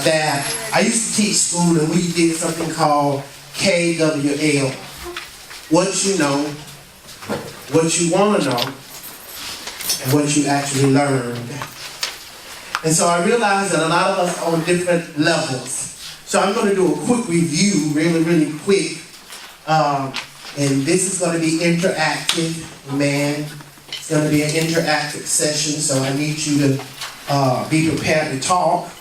That I used to teach school and we did something called KWL. What you know, what you want to know, and what you actually learned. And so I realized that a lot of us are on different levels. So I'm going to do a quick review, really quick. And this is going to be interactive, man. It's going to be an interactive session, so I need you to be prepared to talk.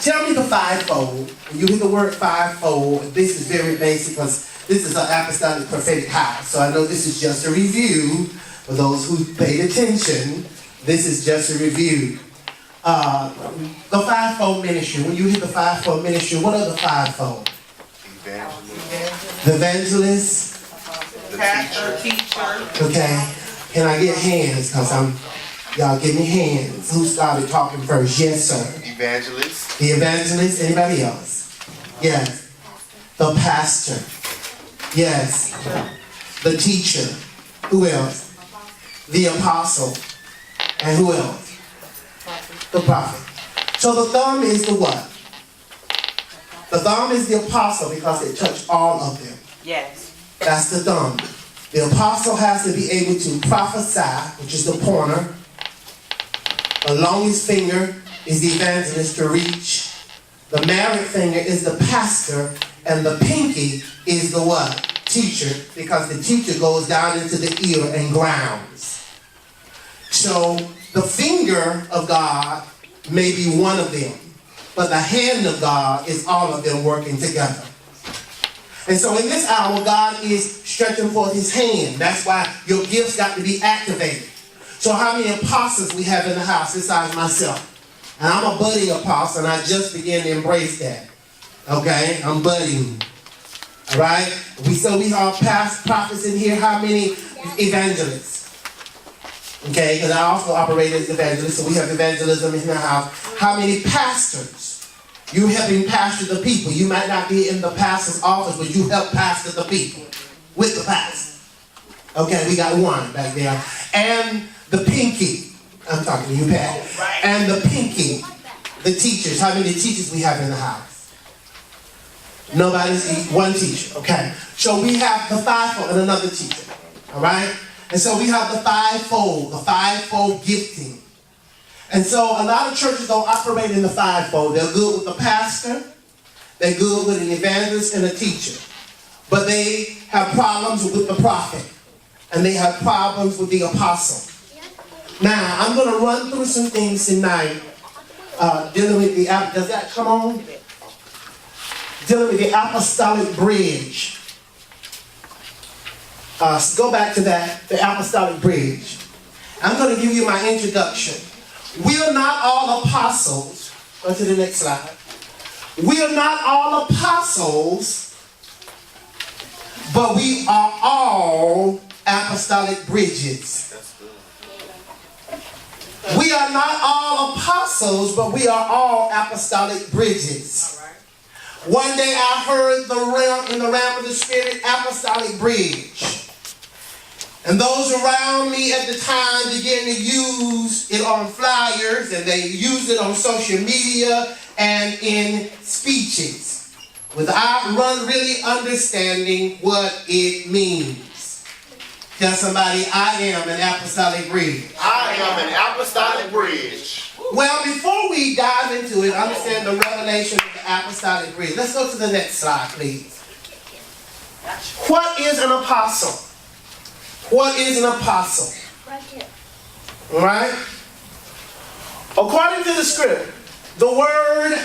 Tell me the fivefold. When you hear the word fivefold, this is very basic because this is an apostolic prophetic house. So I know this is just a review for those who paid attention. This is just a review. The fivefold ministry. When you hear the fivefold ministry, what are the fivefold? The evangelist. The pastor, teacher. Okay. Can I get hands? Because y'all give me hands. Who started talking first? Yes, sir. Evangelist. The evangelist. Anybody else? Yes. The pastor. Yes. The teacher. Who else? The apostle. And who else? The prophet. So the thumb is the what? The thumb is the apostle because it touched all of them. Yes. That's the thumb. The apostle has to be able to prophesy, which is the pointer. The longest finger is the evangelist to reach. The married finger is the pastor. And the pinky is the what? Teacher. Because the teacher goes down into the ear and grounds. So the finger of God may be one of them. But the hand of God is all of them working together. And so in this hour, God is stretching forth his hand. That's why your gifts got to be activated. So how many apostles we have in the house besides myself? And I'm a budding apostle, and I just began to embrace that. Okay? I'm budding. All right? So we have past prophets in here. How many evangelists? Okay? Because I also operate as evangelist, so we have evangelism in the house. How many pastors? You helping pastor the people. You might not be in the pastor's office, but you help pastor the people with the pastor. Okay, we got one back there. And the pinky. I'm talking to you, Pat. And the pinky. The teachers. How many teachers we have in the house? Nobody's one teacher. Okay. So we have the fivefold and another teacher. All right? And so we have the fivefold gifting. And so a lot of churches don't operate in the fivefold. They're good with the pastor. They're good with an evangelist and a teacher. But they have problems with the prophet. And they have problems with the apostle. Now, I'm going to run through some things tonight dealing with the, does that come on? Dealing with the Apostolic Bridge. Go back to that, the Apostolic Bridge. I'm going to give you my introduction. We are not all apostles. Go to the next slide. We are not all apostles, but we are all apostolic bridges. We are not all apostles, but we are all apostolic bridges. One day I heard in the realm of the Spirit, apostolic bridge. And those around me at the time began to use it on flyers, and they used it on social media and in speeches without really understanding what it means. Tell somebody, I am an apostolic bridge. I am an apostolic bridge. Well, before we dive into it, understand the revelation of the apostolic bridge. Let's go to the next slide, please. What is an apostle? What is an apostle? Right here. All right? According to the script, the word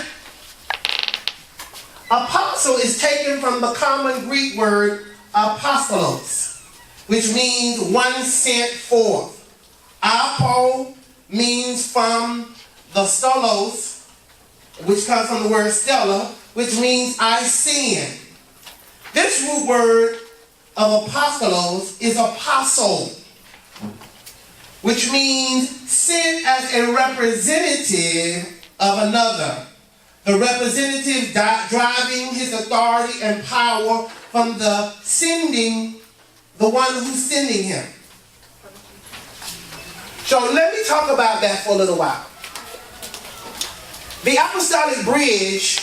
apostle is taken from the common Greek word apostolos, which means one sent forth. Apo means from the stolos, which comes from the word stella, which means I send. This root word of apostolos is apostle, which means sent as a representative of another. The representative driving his authority and power from the one who's sending him. So let me talk about that for a little while. The Apostolic Bridge,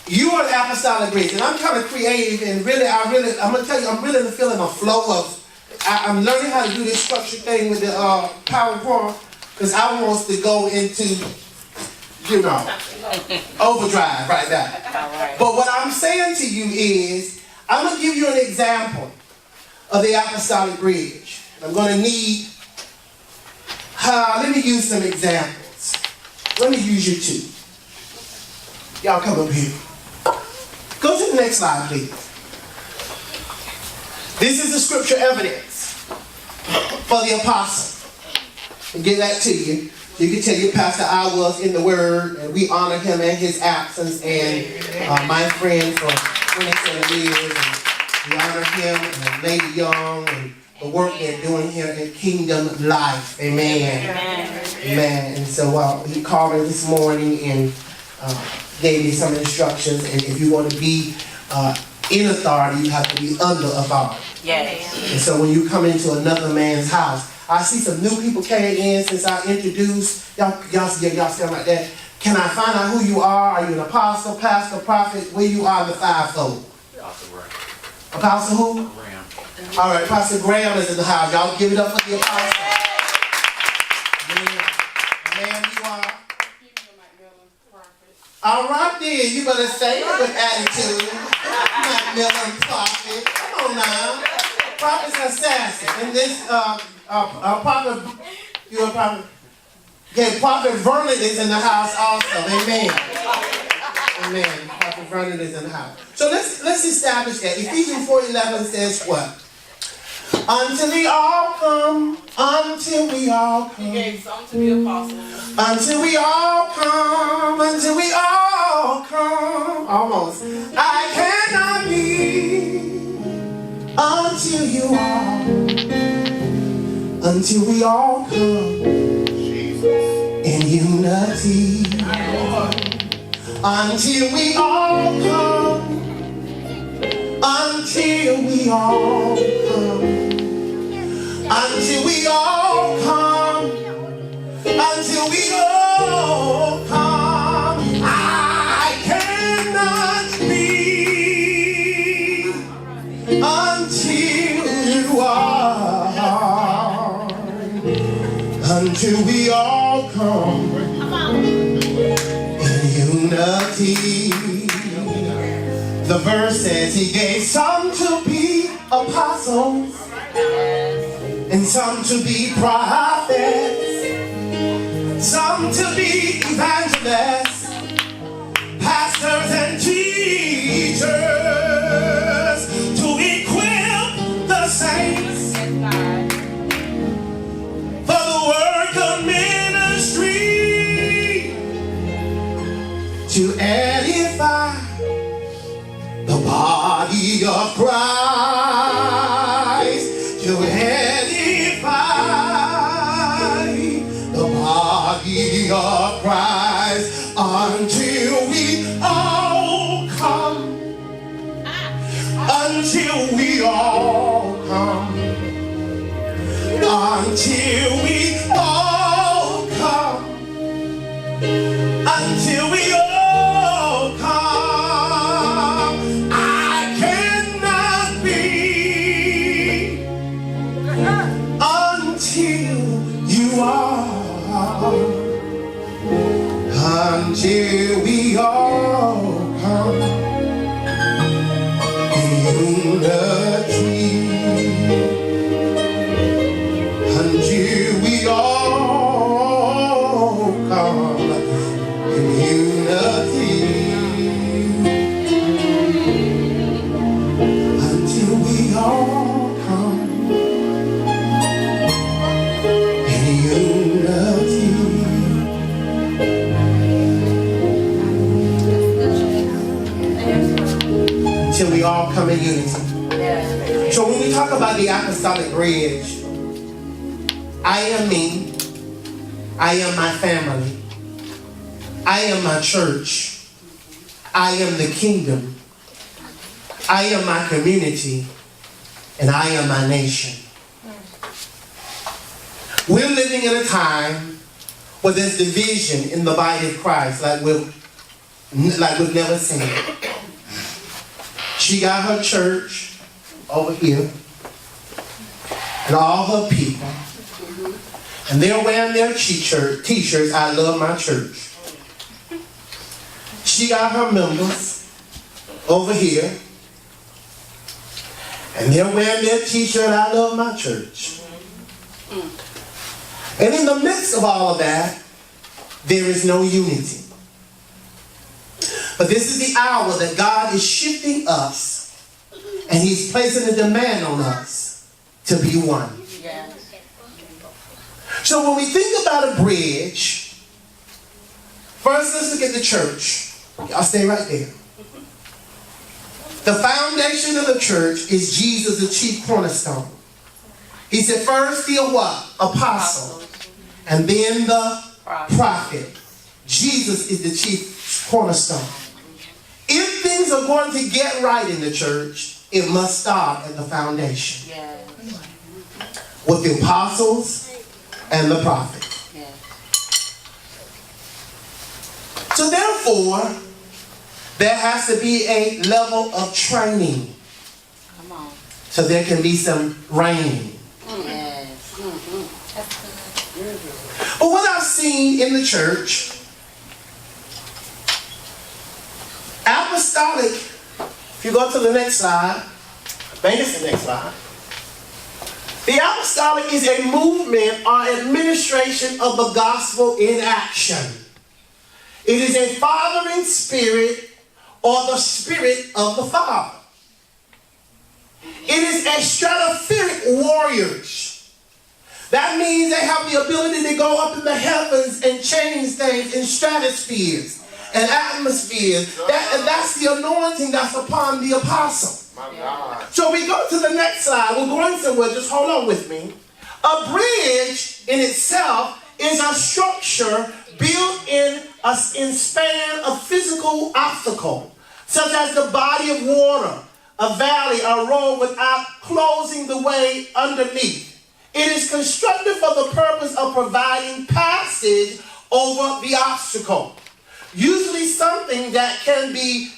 you are the Apostolic Bridge, and I'm kind of creative, and I'm gonna tell you, I'm really feeling a flow of. I'm learning how to do this structured thing with the PowerPoint, because I want us to go into, overdrive right now. But what I'm saying to you is, I'm gonna give you an example of the Apostolic Bridge. I'm gonna need. Let me use some examples. Let me use you two. Y'all come up here. Go to the next slide, please. This is the scripture evidence for the apostle. I'll give that to you. You can tell your pastor I was in the word, and we honor him in his absence, and my friend for 27 years, and we honor him and Lady Young and the work they're doing here in Kingdom Life. Amen. Amen. And so he called me this morning and gave me some instructions. And if you want to be in authority, you have to be under authority. Yes. And so when you come into another man's house, I see some new people came in since I introduced. Y'all sound like that. Can I find out who you are? Are you an apostle, pastor, prophet? Where you are in the fivefold? Apostle who? All right, Pastor Graham is in the house. Y'all give it up for the apostle. Man, you are. All right, then. You better say it with attitude. Macmillan prophet. Come on now. Prophet's assassin. And this, prophet, you're a prophet. Okay, Prophet Vernon is in the house also. Amen. Amen. Prophet Vernon is in the house. So let's establish that. Ephesians 4:11 says what? Until we all come, until we all come. You gave some to the apostles. Until we all come, until we all come. Almost. I cannot be until you all. Until we all come in unity. Until we all come. Until we all come. Until we all come. Until we all come. I cannot be until you are. Until we all come in unity. The verse says he gave some to be apostles and some to be prophets, some to be evangelists, pastors and teachers, to equip the saints for the work of ministry, to edify the body of Christ, to edify the body of Christ, until we all come, until we all come, until we all come, until we all come. I cannot be until you are. Until we all come in unity. Until we all come in unity. Until we all come in unity. Until we all come in unity. So when we talk about the Apostolic Bridge, I am me, I am my family, I am my church, I am the kingdom, I am my community, and I am my nation. We're living in a time where there's division in the body of Christ like we've never seen. She got her church over here and all her people. And they're wearing their t-shirts, I love my church. She got her members over here. And they're wearing their t-shirt, I love my church. And in the midst of all of that, there is no unity. But this is the hour that God is shifting us, and He's placing a demand on us to be one. So when we think about a bridge, first let's look at the church. Y'all stay right there. The foundation of the church is Jesus, the chief cornerstone. He said first the what? Apostle. And then the prophet. Jesus is the chief cornerstone. If things are going to get right in the church, it must start at the foundation. Yes. With the apostles and the prophet. Yes. So therefore, there has to be a level of training. Come on. So there can be some reigning. Yes. But what I've seen in the church, apostolic, if you go to the next slide, I think it's the next slide. The apostolic is a movement or administration of the gospel in action. It is a fathering spirit or the spirit of the Father. It is a stratospheric warriors. That means they have the ability to go up in the heavens and change things in stratospheres and atmospheres. That's the anointing that's upon the apostle. My God. So we go to the next slide. We're going somewhere. Just hold on with me. A bridge in itself is a structure built in span of physical obstacle, such as the body of water, a valley, a road without closing the way underneath. It is constructed for the purpose of providing passage over the obstacle. Usually something that can be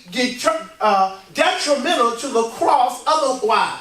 detrimental to the cross otherwise.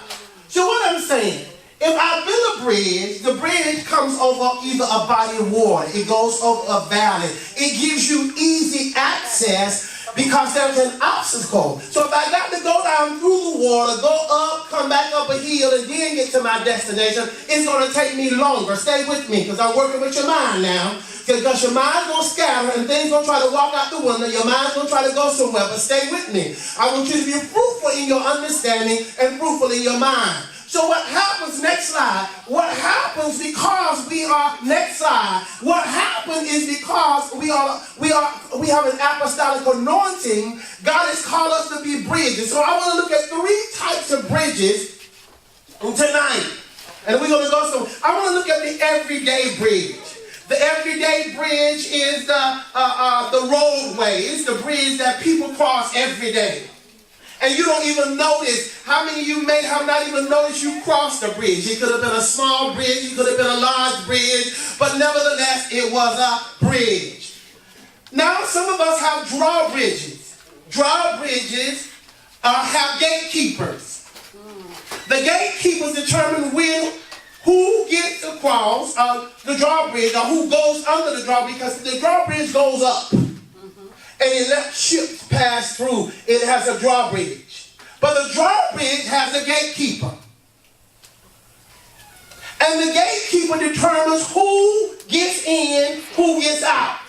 So what I'm saying, if I build a bridge, the bridge comes over either a body of water, it goes over a valley. It gives you easy access because there's an obstacle. So if I got to go down through the water, go up, come back up a hill, and then get to my destination, it's going to take me longer. Stay with me, because I'm working with your mind now. Because your mind's going to scatter, and things going to try to walk out the window. Your mind's going to try to go somewhere, but stay with me. I want you to be fruitful in your understanding and fruitful in your mind. So what happens, next slide, what happens because we are, next slide, what happens is because we have an apostolic anointing, God has called us to be bridges. So I want to look at 3 types of bridges tonight. And we're going to go through, I want to look at the everyday bridge. The everyday bridge is the roadway. It's the bridge that people cross every day. And you don't even notice. How many of you may have not even noticed you crossed the bridge? It could have been a small bridge. It could have been a large bridge. But nevertheless, it was a bridge. Now, some of us have drawbridges. Drawbridges have gatekeepers. The gatekeepers determine who gets across the drawbridge or who goes under the drawbridge, because the drawbridge goes up. And it lets ships pass through. It has a drawbridge. But the drawbridge has a gatekeeper. And the gatekeeper determines who gets in, who gets out.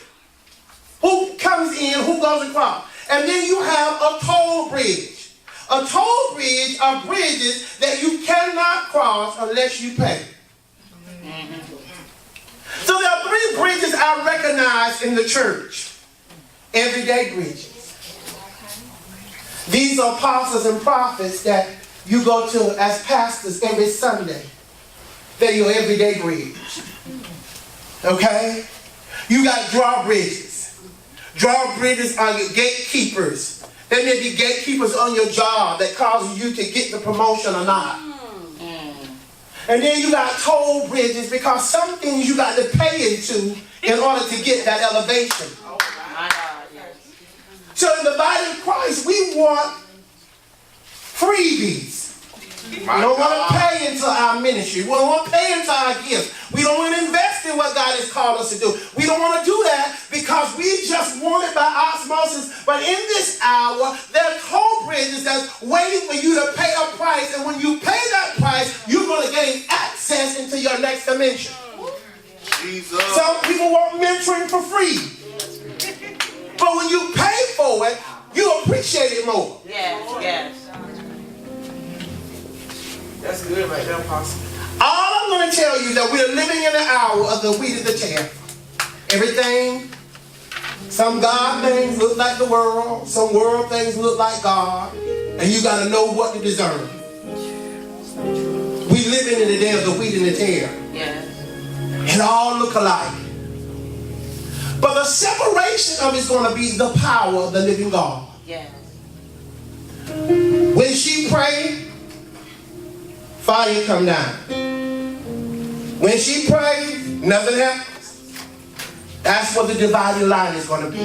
Who comes in, who goes across. And then you have a toll bridge. A toll bridge are bridges that you cannot cross unless you pay. So there are 3 bridges I recognize in the church. Everyday bridges. These are apostles and prophets that you go to as pastors every Sunday. They're your everyday bridge. Okay? You got drawbridges. Drawbridges are your gatekeepers. There may be gatekeepers on your job that causes you to get the promotion or not. And then you got toll bridges, because some things you got to pay into in order to get that elevation. So in the body of Christ, we want freebies. We don't want to pay into our ministry. We don't want to pay into our gifts. We don't want to invest in what God has called us to do. We don't want to do that because we just want it by osmosis. But in this hour, there's whole bridges that's waiting for you to pay a price. And when you pay that price, you're going to gain access into your next dimension. Jesus. Some people want mentoring for free. But when you pay for it, you appreciate it more. Yes, yes. That's good right there, Apostle. All I'm going to tell you is that we're living in the hour of the wheat and the tare. Everything, some God things look like the world, some world things look like God, and you got to know what to discern. We living in the day of the wheat and the tare. Yes. It all look alike. But the separation of it is going to be the power of the living God. Yes. When she prayed, fire come down. When she prayed, nothing happens. That's what the dividing line is going to be.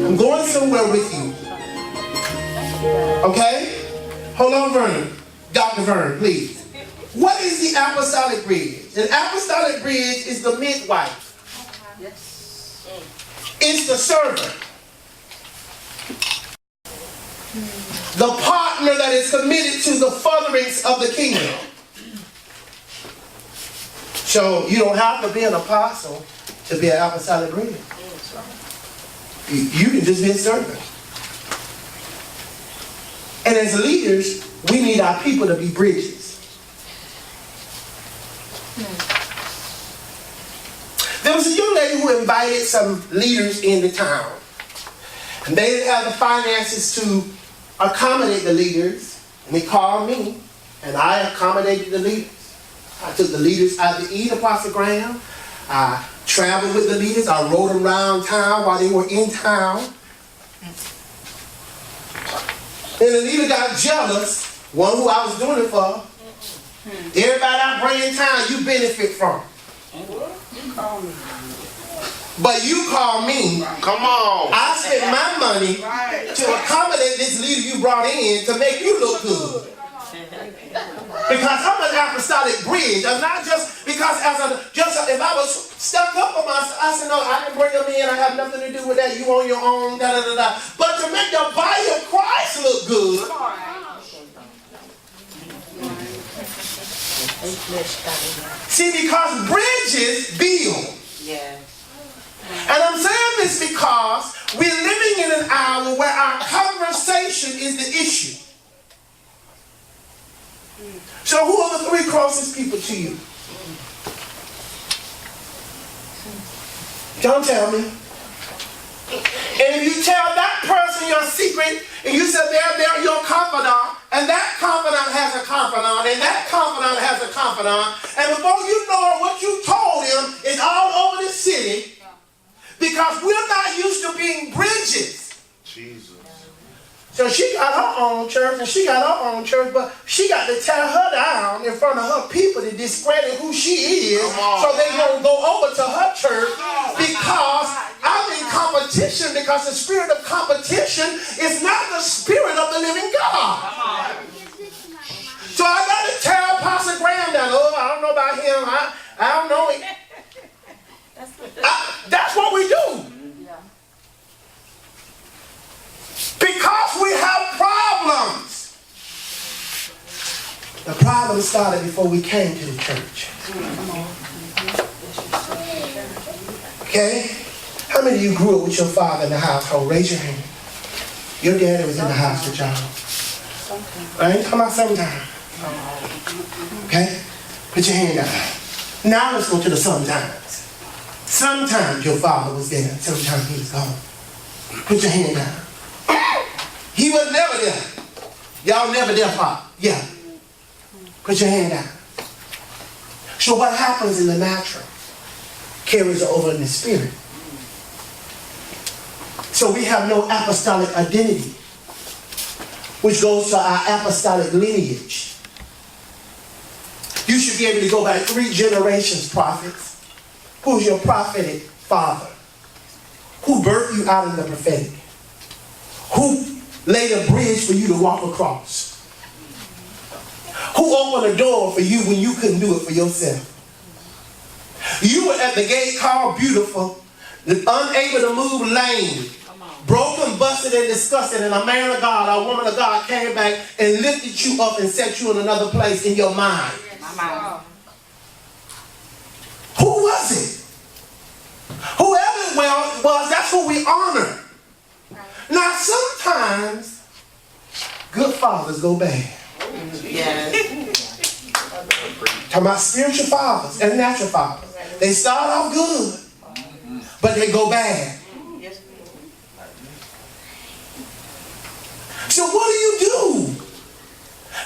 I'm going somewhere with you. Okay? Hold on, Vernon. Dr. Vernon, please. What is the apostolic bridge? The apostolic bridge is the midwife. It's the servant. The partner that is committed to the furtherance of the kingdom. So you don't have to be an apostle to be an apostolic bridge. You can just be a servant. And as leaders, we need our people to be bridges. There was a young lady who invited some leaders into town. And they didn't have the finances to accommodate the leaders. And they called me, and I accommodated the leaders. I took the leaders out to eat, Apostle Graham. I traveled with the leaders. I rode them around town while they were in town. And the leader got jealous, one who I was doing it for. Everybody I bring in town, you benefit from. But you call me. Come on. I spent my money to accommodate this leader you brought in to make you look good. Because I'm an apostolic bridge. I'm not just because if I was stuck up on myself, I said, no, I didn't bring them in. I have nothing to do with that. You on your own, da da da da. But to make the body of Christ look good. See, because bridges build. Yes. And I'm saying this because we're living in an hour where our conversation is the issue. So who are the three closest people to you? Don't tell me. And if you tell that person your secret, and you said they're your confidant, and that confidant has a confidant, and that confidant has a confidant, and before you know it, what you told him is all over the city, because we're not used to being bridges. Jesus. So she got her own church, and she got her own church, but she got to tear her down in front of her people to discredit who she is, so they don't go over to her church because I'm in competition, because the spirit of competition is not the spirit of the living God. So I got to tell Apostle Graham that, oh, I don't know about him, I don't know him. That's what we do. Because we have problems. The problem started before we came to the church. Okay? How many of you grew up with your father in the household? Raise your hand. Your daddy was in the house with y'all. I ain't talking about sometime. Okay? Put your hand down. Now let's go to the sometimes. Sometimes your father was there. Sometimes he was gone. Put your hand down. He was never there. Y'all never there, Pop. Yeah. Put your hand down. So what happens in the natural carries over in the spirit. So we have no apostolic identity, which goes to our apostolic lineage. You should be able to go back 3 generations, prophets, who's your prophetic father, who birthed you out in the prophetic, who laid a bridge for you to walk across, who opened a door for you when you couldn't do it for yourself. You were at the gate called Beautiful, unable to move, lame, broken, busted, and disgusted, and a man of God, a woman of God came back and lifted you up and set you in another place in your mind. Who was it? Whoever it was, that's who we honor. Now, sometimes good fathers go bad. Yes. Talking about spiritual fathers and natural fathers. They start off good, but they go bad. So what do?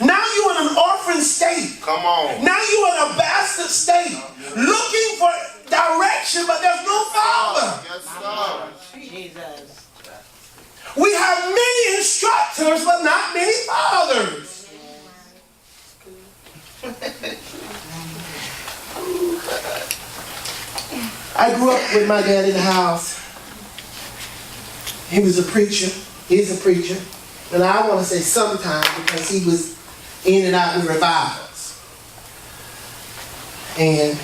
Now you're in an orphan state. Come on. Now you're in a bastard state, looking for direction, but there's no father. Yes, sir. Jesus. We have many instructors, but not many fathers. I grew up with my dad in the house. He was a preacher. He's a preacher. And I want to say sometimes because he was in and out with revivals. And,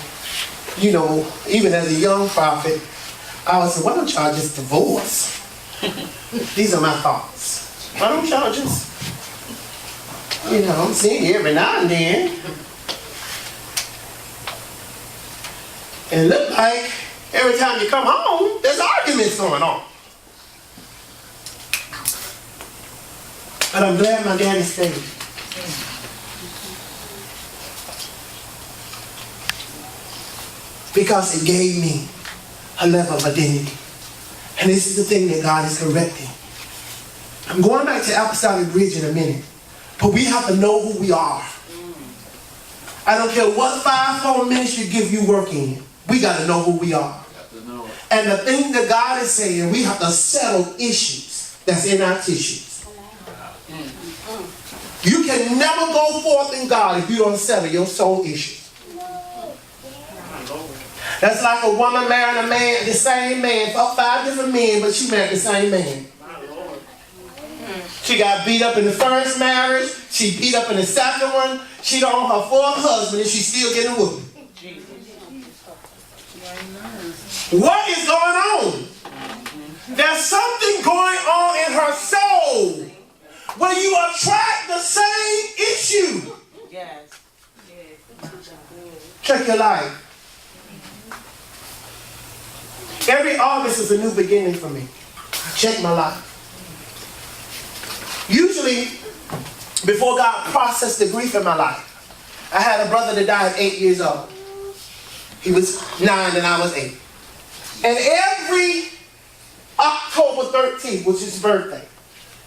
you know, even as a young prophet, I would say, why don't y'all just divorce? These are my thoughts. Why don't y'all just, you know, I'm seeing you every now and then. And it looked like every time you come home, there's arguments going on. But I'm glad my daddy stayed. Because it gave me a level of identity. And this is the thing that God is correcting. I'm going back to Apostolic Bridge in a minute. But we have to know who we are. I don't care what fivefold ministry give you work in. We got to know who we are. And the thing that God is saying, we have to settle issues that's in our tissues. You can never go forth in God if you don't settle your soul issues. That's like a woman marrying a man, the same man, 5 different men, but she married the same man. She got beat up in the first marriage. She beat up in the second one. She don't own her 4th husband and she's still getting whooped. What is going on? There's something going on in her soul where you attract the same issue. Yes. Check your life. Every August is a new beginning for me. Check my life. Usually, before God processed the grief in my life, I had a brother that died at 8 years old. He was 9 and I was 8. And every October 13th was his birthday.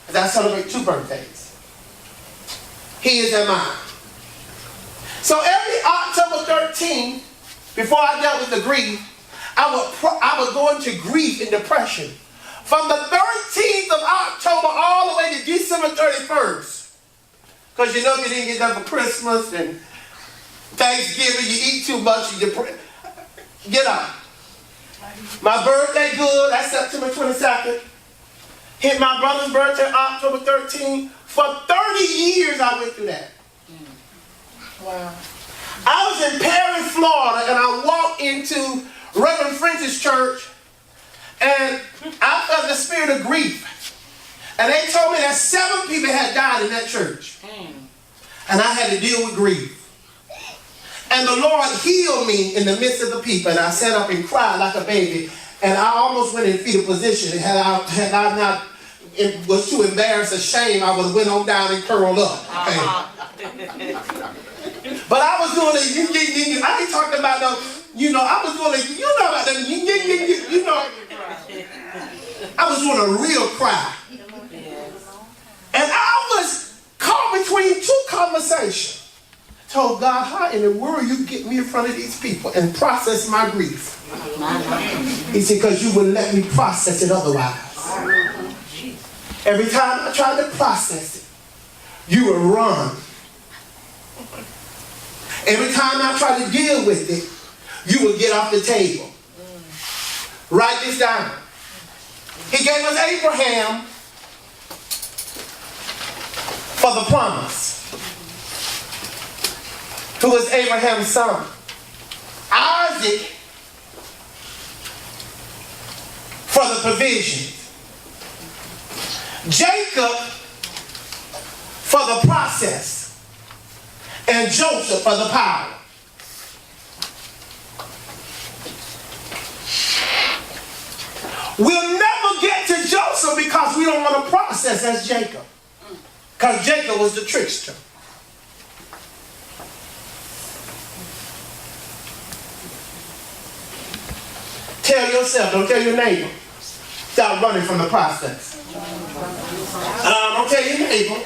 Because I celebrate 2 birthdays. His and mine. So every October 13th, before I dealt with the grief, I would go into grief and depression. From the 13th of October all the way to December 31st. Because you know you didn't get done for Christmas and Thanksgiving, you eat too much, you get up. My birthday good, that's September 22nd. Hit my brother's birthday October 13th. For 30 years I went through that. Wow. I was in Perry, Florida, and I walked into Reverend French's church, and I felt the spirit of grief. And they told me that 7 people had died in that church. And I had to deal with grief. And the Lord healed me in the midst of the people. And I sat up and cried like a baby. And I almost went in fetal position. Had I not, it was too embarrassed or shame, I would have went on down and curled up. But I was doing it, I ain't talking about no, I was doing it, about that, I was doing a real cry. And I was caught between 2 conversations. Told God, how in the world you get me in front of these people and process my grief? He said, because you wouldn't let me process it otherwise. Every time I tried to process it, you would run. Every time I tried to deal with it, you would get off the table. Write this down. He gave us Abraham for the promise, who was Abraham's son. Isaac for the provisions. Jacob for the process. And Joseph for the power. We'll never get to Joseph because we don't want to process as Jacob. Because Jacob was the trickster. Tell yourself, don't tell your neighbor. Stop running from the process. Don't tell your neighbor.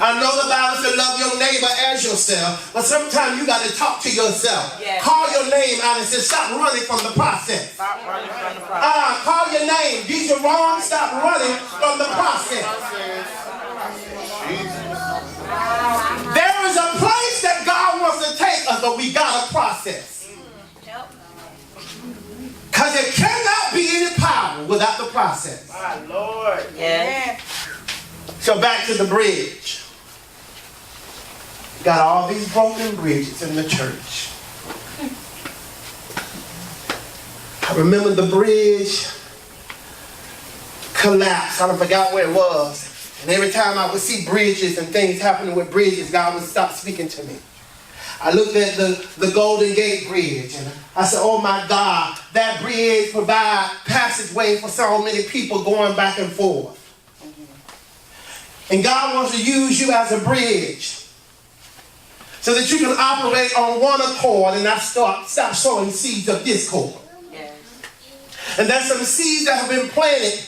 I know the Bible says love your neighbor as yourself, but sometimes you got to talk to yourself. Yes. Call your name out and say, stop running from the process. Stop running from the process. Call your name. These are wrong. Stop running from the process. There is a place that God wants to take us, but we got to process. Because there cannot be any power without the process. My Lord. Yeah. So back to the bridge. Got all these broken bridges in the church. I remember the bridge collapsed. I forgot where it was. And every time I would see bridges and things happening with bridges, God would stop speaking to me. I looked at the Golden Gate Bridge and I said, oh my God, that bridge provides passageway for so many people going back and forth. And God wants to use you as a bridge so that you can operate on one accord and not stop sowing seeds of discord. Yes. And there's some seeds that have been planted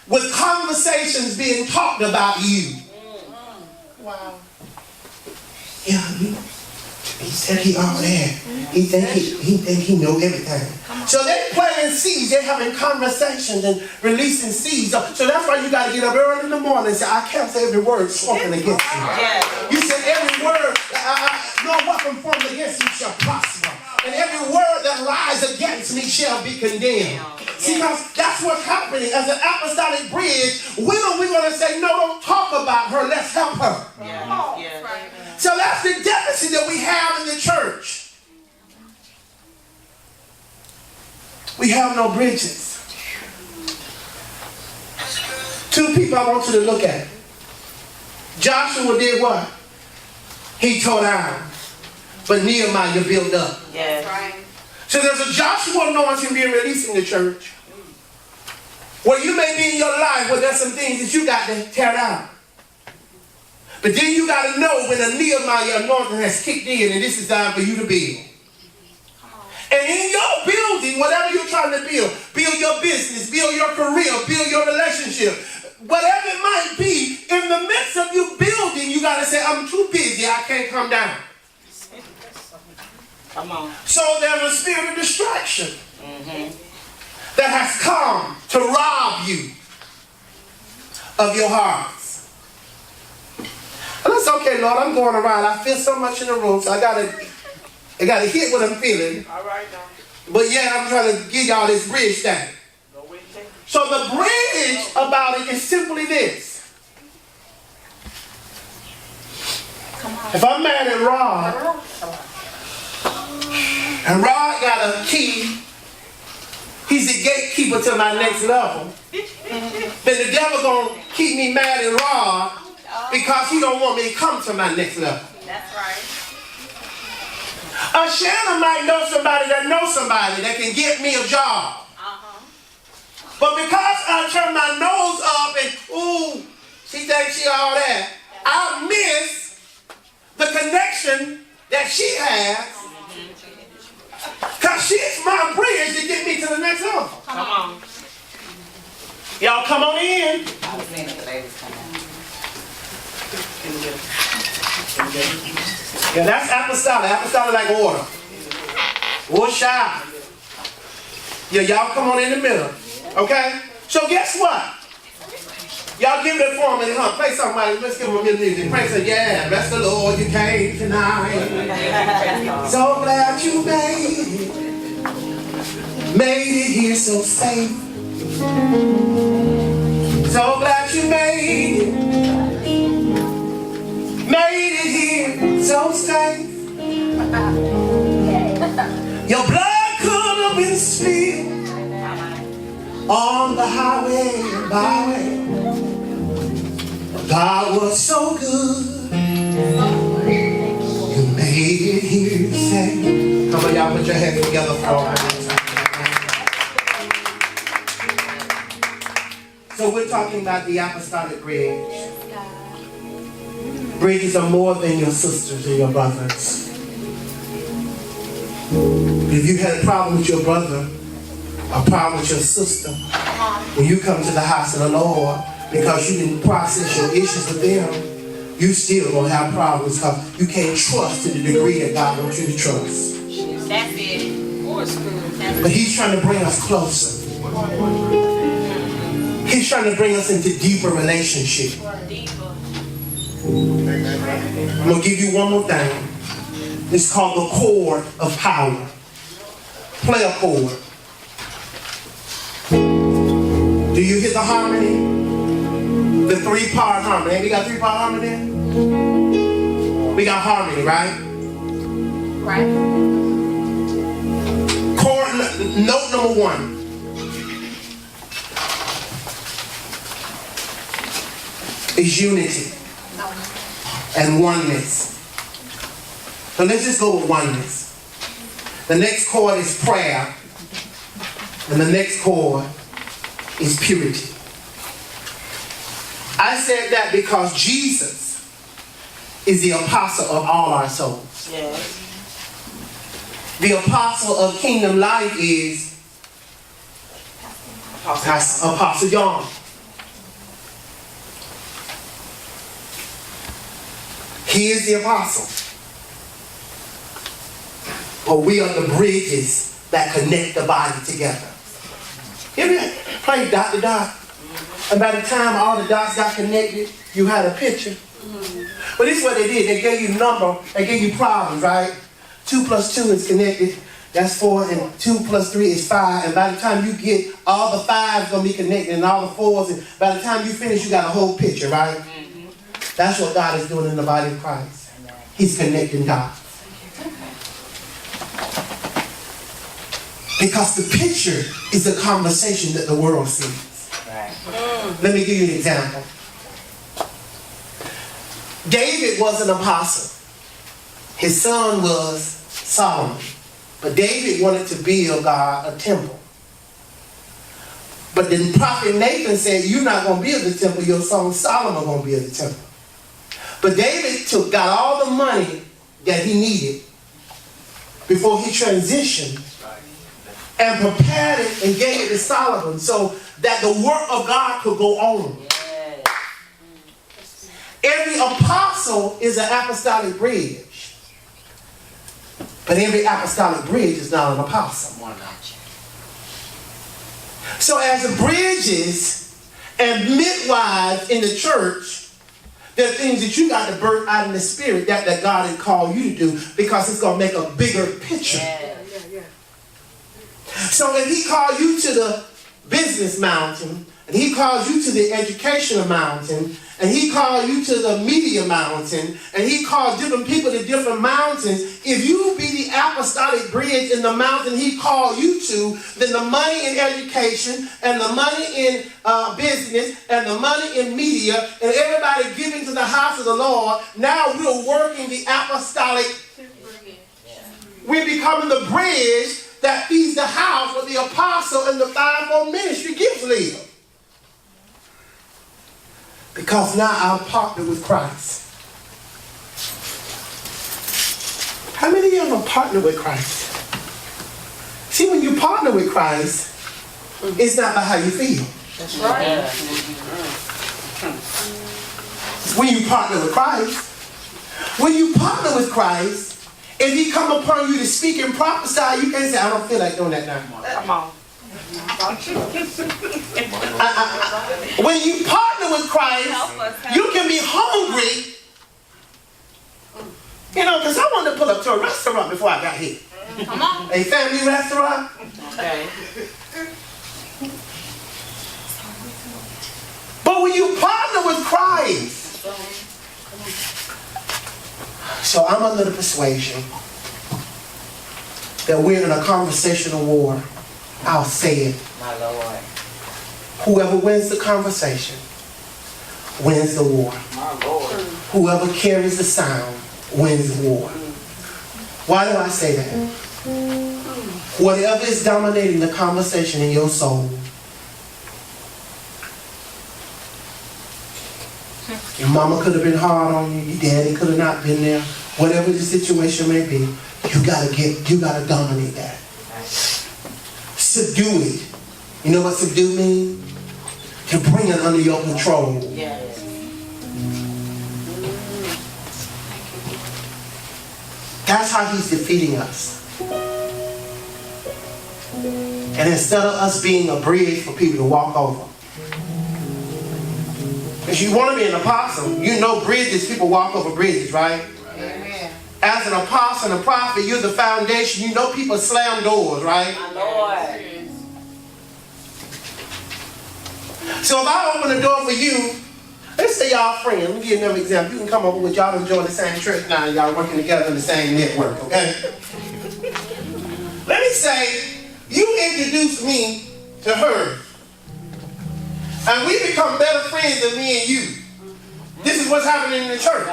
with conversations being talked about you. Wow. Yeah, he said he all there. He think he know everything. So they're planting seeds. They're having conversations and releasing seeds. So that's why you got to get up early in the morning and say, I cancel every word spoken against you. Yeah. You said every word, no weapon formed against you shall prosper. And every word that lies against me shall be condemned. See, because that's what's happening. As an apostolic bridge, when are we going to say, no, don't talk about her, let's help her? Yeah. Yeah. So that's the deficit that we have in the church. We have no bridges. Two people I want you to look at. Joshua did what? He tore down. But Nehemiah built up. Yes. Right. So there's a Joshua anointing being released in the church. Where you may be in your life where there's some things that you got to tear down. But then you got to know when a Nehemiah anointing has kicked in and this is time for you to build. And in your building, whatever you're trying to build your business, build your career, build your relationship, whatever it might be, in the midst of you building, you got to say, I'm too busy, I can't come down. Come on. So there's a spirit of distraction that has come to rob you of your hearts. And that's okay, Lord, I'm going around. I feel so much in the room, so I gotta hit what I'm feeling. All right now. But yeah, I'm trying to give y'all this bridge thing. So the bridge about it is simply this. If I'm mad at Rod, and Rod got a key, he's the gatekeeper to my next level, then the devil gonna keep me mad at Rod because he don't want me to come to my next level. That's right. Shannon might know somebody that can get me a job. But because I turn my nose up and, ooh, she thinks she all that, I miss the connection that she has. Because she's my bridge to get me to the next level. Come on. Y'all come on in. I was saying that the ladies come on. Yeah, that's apostolic. Apostolic like water. Or shy. Yeah, y'all come on in the middle. Okay? So guess what? Y'all give it for me, huh? Play somebody. Let's give them a little music. Pray say, yeah, bless the Lord, you came tonight. So glad you made it. Made it here so safe. So glad you made it. Made it here so safe. Your blood could have been spilled on the highway and byway. God was so good. You made it here safe. Come on, y'all, put your hands together for me. So we're talking about the Apostolic Bridge. Bridges are more than your sisters and your brothers. If you had a problem with your brother, a problem with your sister, when you come to the house of the Lord, because you didn't process your issues with them, you still gonna have problems because you can't trust to the degree that God wants you to trust. That's it. But He's trying to bring us closer. He's trying to bring us into deeper relationship. Deeper. I'm gonna give you one more thing. It's called the chord of power. Play a chord. Do you hear the harmony? The 3-part harmony. Ain't we got 3-part harmony? We got harmony, right? Right. Chord, note number 1. Is unity and oneness. So let's just go with oneness. The next chord is prayer. And the next chord is purity. I said that because Jesus is the apostle of all our souls. Yes. The apostle of kingdom life is Apostle John. He is the apostle. But we are the bridges that connect the body together. You ever play dot to dot? And by the time all the dots got connected, you had a picture. But this is what they did. They gave you a number. They gave you problems, right? 2 plus 2 is connected. That's 4. And 2 plus 3 is 5. And by the time you get all the 5's going to be connected and all the 4's. And by the time you finish, you got a whole picture, right? That's what God is doing in the body of Christ. He's connecting God. Because the picture is the conversation that the world sees. Let me give you an example. David was an apostle. His son was Solomon. But David wanted to build God a temple. But the prophet Nathan said, you're not going to build the temple, your son Solomon going to build the temple. But David got all the money that he needed before he transitioned and prepared it and gave it to Solomon so that the work of God could go on. Every apostle is an apostolic bridge. But every apostolic bridge is not an apostle. So as the bridges and midwives in the church, there are things that you got to birth out in the spirit that God had called you to do because it's going to make a bigger picture. So if He called you to the business mountain, and He calls you to the educational mountain, and He called you to the media mountain, and He calls different people to different mountains, if you be the apostolic bridge in the mountain He called you to, then the money in education, and the money in business, and the money in media, and everybody giving to the house of the Lord, now we're working the apostolic. We're becoming the bridge that feeds the house where the apostle and the fivefold ministry gifts live. Because now I'm partnered with Christ. How many of you are partnered with Christ? See, when you partner with Christ, it's not about how you feel. That's right. When you partner with Christ, if He come upon you to speak and prophesy, you can't say, I don't feel like doing that now. Come on. When you partner with Christ, you can be hungry. You know, because I wanted to pull up to a restaurant before I got here. Come on. A family restaurant. Okay. But when you partner with Christ, so I'm under the persuasion that we're in a conversational war. I'll say it. My Lord. Whoever wins the conversation wins the war. My Lord. Whoever carries the sound wins the war. Why do I say that? Whatever is dominating the conversation in your soul, your mama could have been hard on you, your daddy could have not been there, whatever the situation may be, you gotta dominate that. Subdue it. You know what subdue means? To bring it under your control. Yes. That's how he's defeating us. And instead of us being a bridge for people to walk over, if you want to be an apostle, you know bridges, people walk over bridges, right? Amen. As an apostle and a prophet, you're the foundation. You know people slam doors, right? My Lord. So if I open the door for you, let's say y'all friends. Let me give you another example. You can come over with y'all enjoy the same church now. Y'all working together in the same network, okay? Let me say you introduce me to her. And we become better friends than me and you. This is what's happening in the church.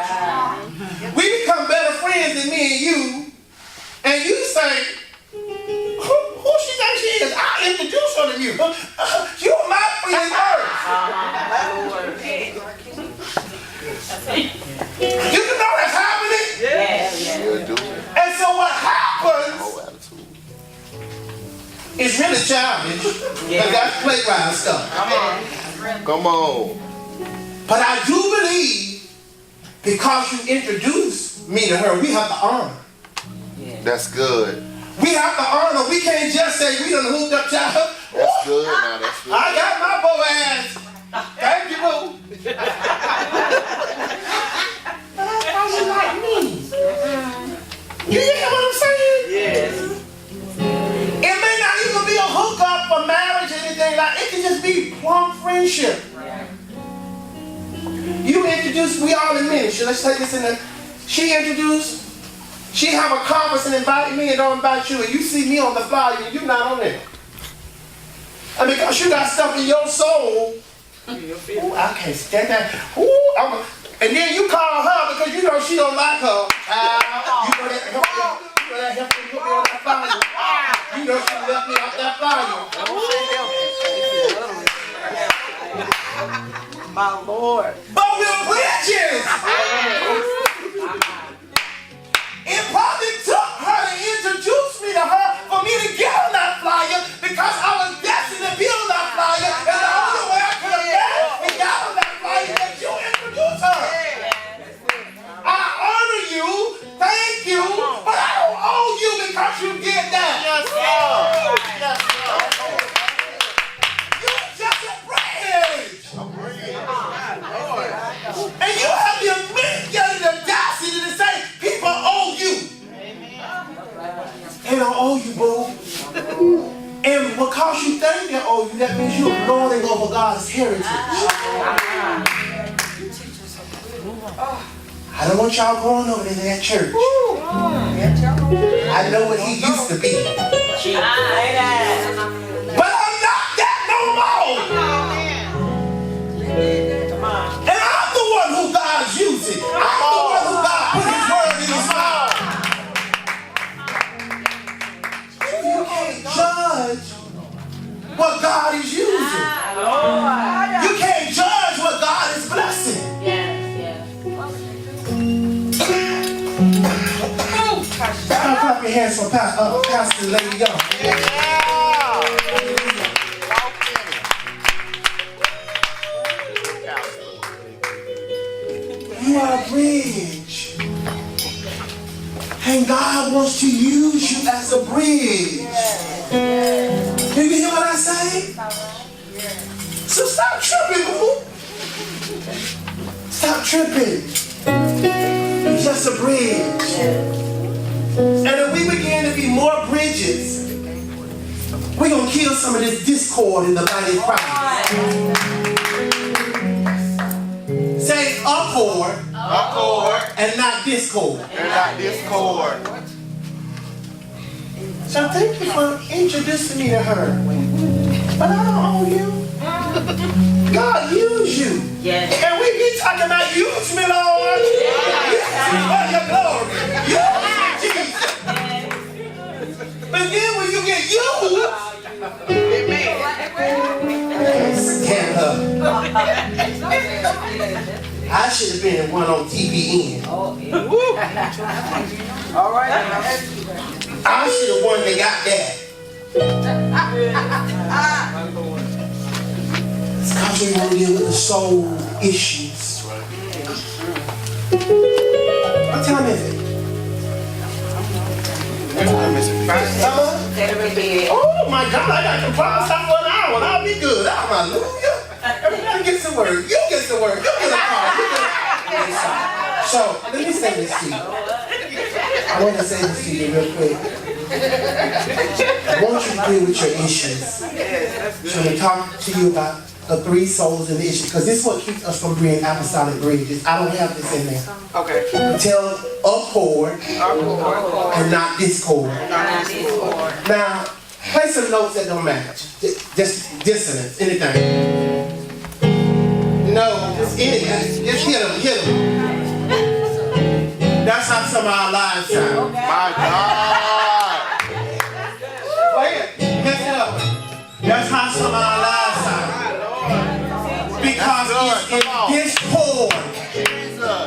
We become better friends than me and you. And you say, who she think she is? I introduce her to you. You're my friend first. You can know that's happening? Yes. You do. And so what happens Whole attitude. is really childish. Because that's playground stuff. Come on. But I do believe because you introduced me to her, we have to honor. That's good. We have to honor. We can't just say we done hooked up, child. That's good now. That's good. I got my bow ass. Thank you, boo. But that's how she like me. You hear what I'm saying? Yes. It may not even be a hookup for marriage or anything like it. It can just be plumb friendship. You introduced, we all in ministry. Let's take this in the. She introduced, she have a conference and invite me and don't invite you, and you see me on the flyer and you're not on there. And because you got stuff in your soul, ooh, I can't stand that. Ooh, and then you call her because you know she don't like her. You know that helped me put me on that flyer. You know she left me off that flyer. My Lord. But we're bridges. It probably took her to introduce me to her for me to get on that flyer because I was destined to be on that flyer, and the only way I could have met and got on that flyer is that you introduced her. I honor you, thank you, but I don't owe you because you did that. Yes, sir. Yes, You're just a bridge. sir. And you have the immediate audacity to say people owe you. They don't owe you, boo. And because you think they owe you, that means you're lording over God's heritage. I don't want y'all going over to that church. I know what he used to be. But I'm not that no more. And I'm the one who God's using. I'm the one who God put his word in his mouth. You can't judge what God is using. You can't judge what God is blessing. Clap your hands for Pastor Lady Young. You are a bridge. And God wants to use you as a bridge. Do you hear what I say? So stop tripping, boo. Stop tripping. You're just a bridge. And if we begin to be more We're going to kill some of this discord in the body of Christ. Say accord. Accord. And not discord. And not discord. So thank you for introducing me to her. But I don't owe you. God used you. Yes. And we be talking about use me, Lord. Use me for your glory. Use me, Jesus. But then when you get used, stand up. I should have been one on TVN. All right. I should have one that got that. It's because we want to deal with the soul issues. What time is it? Oh my God, I got to promise for an hour and I'll be good. Hallelujah. Everybody gets the word. You get the word. You get a call. So, let me say this to you. I want to say this to you real quick. I want you to deal with your issues. So I'm going to talk to you about the 3 souls in the issue, because this is what keeps us from being apostolic bridges. I don't have this in there. Okay. Tell accord and not discord. Now, play some notes that don't match. Just dissonance, anything. No, just anything. Just hit them, hit them. That's how some of our lives sound. My God. Play it. Mess it up. That's how some of our lives sound. Because it's in discord. Jesus.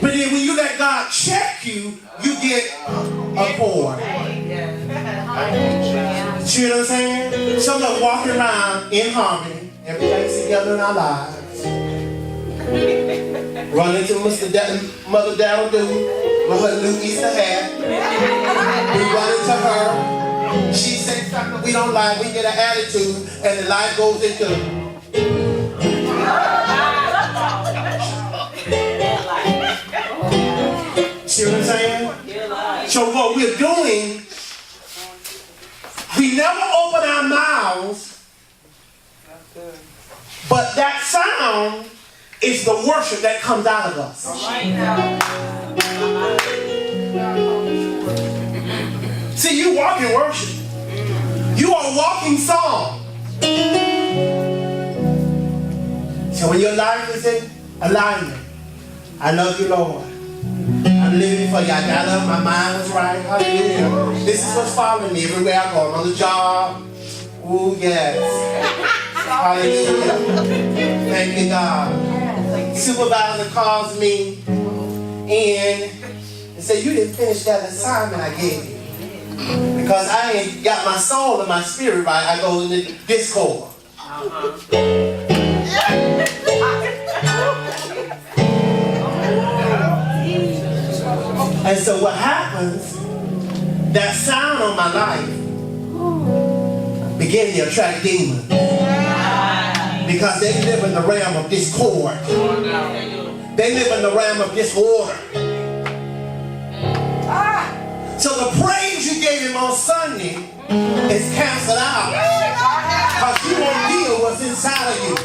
But then when you let God check you, you get accord. See what I'm saying? Some of us walking around in harmony, everything's together in our lives. Run into Mother Darrell with her new Easter hat. We run into her. She says something we don't like. We get an attitude, and the life goes into. See what I'm saying? So what we're doing, we never open our mouths, but that sound is the worship that comes out of us. See, you walk in worship. You are a walking song. So when your life is in alignment, I love you, Lord. I'm living for you. I got up, my mind was right. Hallelujah. This is what's following me everywhere I go. I'm on the job. Ooh, yes. Hallelujah. Thank you, God. Supervisor calls me in and said, you didn't finish that assignment I gave you. Because I ain't got my soul and my spirit right. I go into discord. And so what happens, that sound on my life began to attract demons. Because they live in the realm of discord. They live in the realm of disorder. So the praise you gave him on Sunday is canceled out. Because you won't deal what's inside of you.